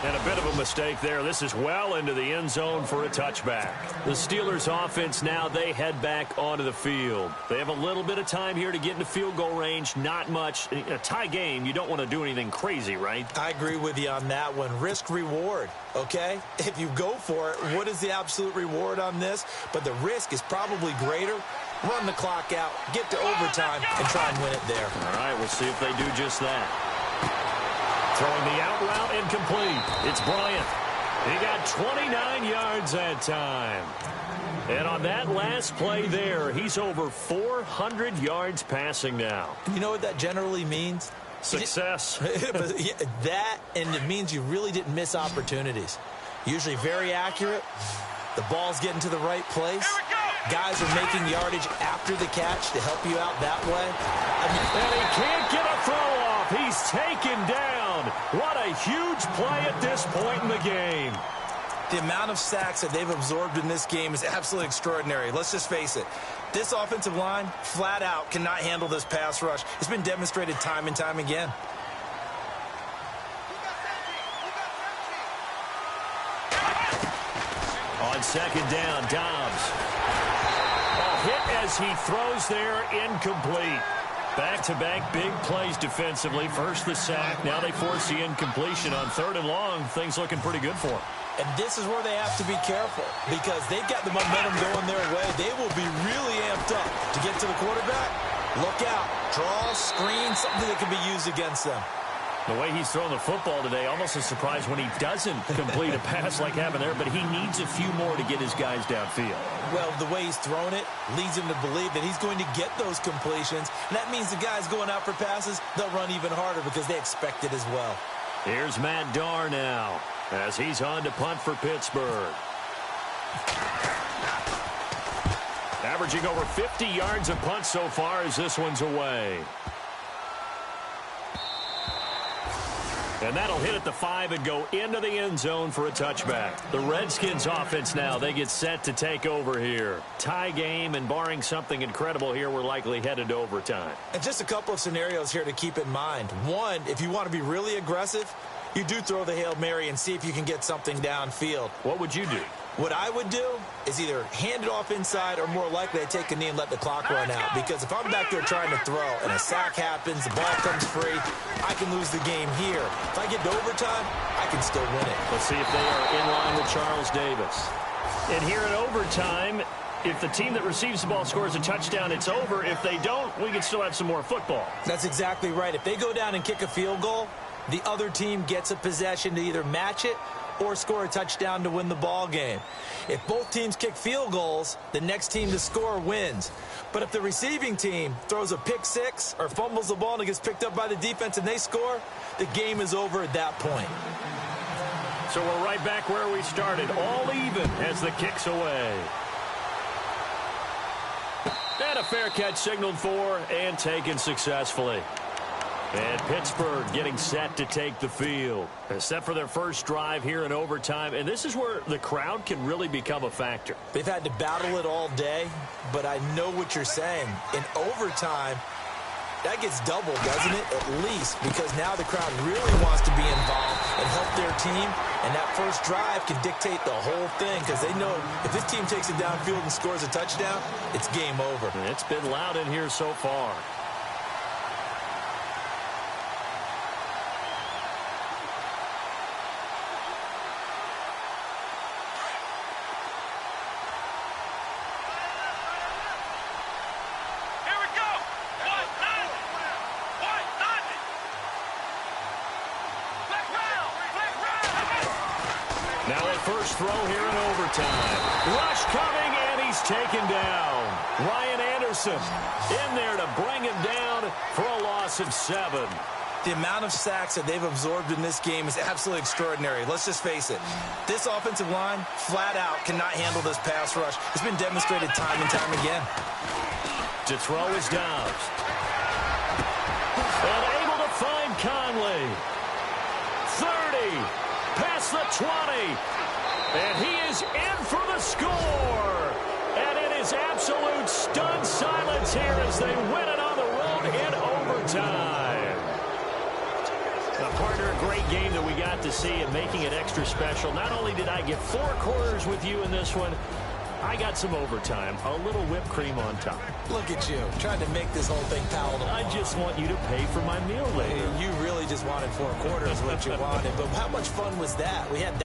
And a bit of a mistake there. This is well into the end zone for a touchback. The Steelers offense now, they head back onto the field. They have a little bit of time here to get into field goal range. Not much. In a tie game, you don't want to do anything crazy, right? I agree with you on that one. Risk reward, okay? If you go for it, what is the absolute reward on this? But the risk is probably greater. Run the clock out, get to overtime, and try and win it there. All right, we'll see if they do just that. Throwing the out route incomplete. It's Bryant. He got 29 yards that time. And on that last play there, he's over 400 yards passing now. You know what that generally means? Success. That, and it means you really didn't miss opportunities. Usually very accurate. The ball's getting to the right place. Guys are making yardage after the catch to help you out that way. And he can't get a throw off. He's taken down. What a huge play at this point in the game. The amount of sacks that they've absorbed in this game is absolutely extraordinary. Let's just face it. This offensive line, flat out, cannot handle this pass rush. It's been demonstrated time and time again. On second down, Dobbs. Hit as he throws there, incomplete. Back-to-back big plays defensively. First the sack, now they force the incompletion on third and long. Things looking pretty good for them. And this is where they have to be careful because they've got the momentum going their way. They will be really amped up to get to the quarterback. Look out. Draw, screen, something that can be used against them. The way he's throwing the football today, almost a surprise when he doesn't complete a pass like happened there, but he needs a few more to get his guys downfield. Well, the way he's thrown it leads him to believe that he's going to get those completions, and that means the guys going out for passes, they'll run even harder because they expect it as well. Here's Matt Darr now as he's on to punt for Pittsburgh. Averaging over 50 yards a punt so far as this one's away. And that'll hit at the 5 and go into the end zone for a touchback. The Redskins offense now, they get set to take over here. Tie game, and barring something incredible here, we're likely headed to overtime. And just a couple of scenarios here to keep in mind. One, if you want to be really aggressive, you do throw the Hail Mary and see if you can get something downfield. What would you do? What I would do is either hand it off inside or more likely I take a knee and let the clock run out. Because if I'm back there trying to throw and a sack happens, the ball comes free, I can lose the game here. If I get to overtime, I can still win it. Let's see if they are in line with Charles Davis. And here in overtime, if the team that receives the ball scores a touchdown, it's over. If they don't, we can still have some more football. That's exactly right. If they go down and kick a field goal, the other team gets a possession to either match it or score a touchdown to win the ball game. If both teams kick field goals, the next team to score wins. But if the receiving team throws a pick six or fumbles the ball and it gets picked up by the defense and they score, the game is over at that point. So we're right back where we started, all even as the kick's away. And a fair catch signaled for and taken successfully. And Pittsburgh getting set to take the field. Set for their first drive here in overtime. And this is where the crowd can really become a factor. They've had to battle it all day, but I know what you're saying. In overtime, that gets doubled, doesn't it? At least, because now the crowd really wants to be involved and help their team. And that first drive can dictate the whole thing because they know if this team takes it downfield and scores a touchdown, it's game over. And it's been loud in here so far. First throw here in overtime. Rush coming, and he's taken down. Ryan Anderson in there to bring him down for a loss of 7. The amount of sacks that they've absorbed in this game is absolutely extraordinary. Let's just face it. This offensive line, flat out, cannot handle this pass rush. It's been demonstrated time and time again. To throw is Dobbs. And able to find Conley. 30. Past the 20. And he is in for the score. And it is absolute stunned silence here as they win it on the road in overtime. Now, partner, a great game that we got to see and making it extra special. Not only did I get 4 quarters with you in this one, I got some overtime, a little whipped cream on top. Look at you, trying to make this whole thing palatable. I just want you to pay for my meal later. You really just wanted 4 quarters, what you wanted. But how much fun was that? We had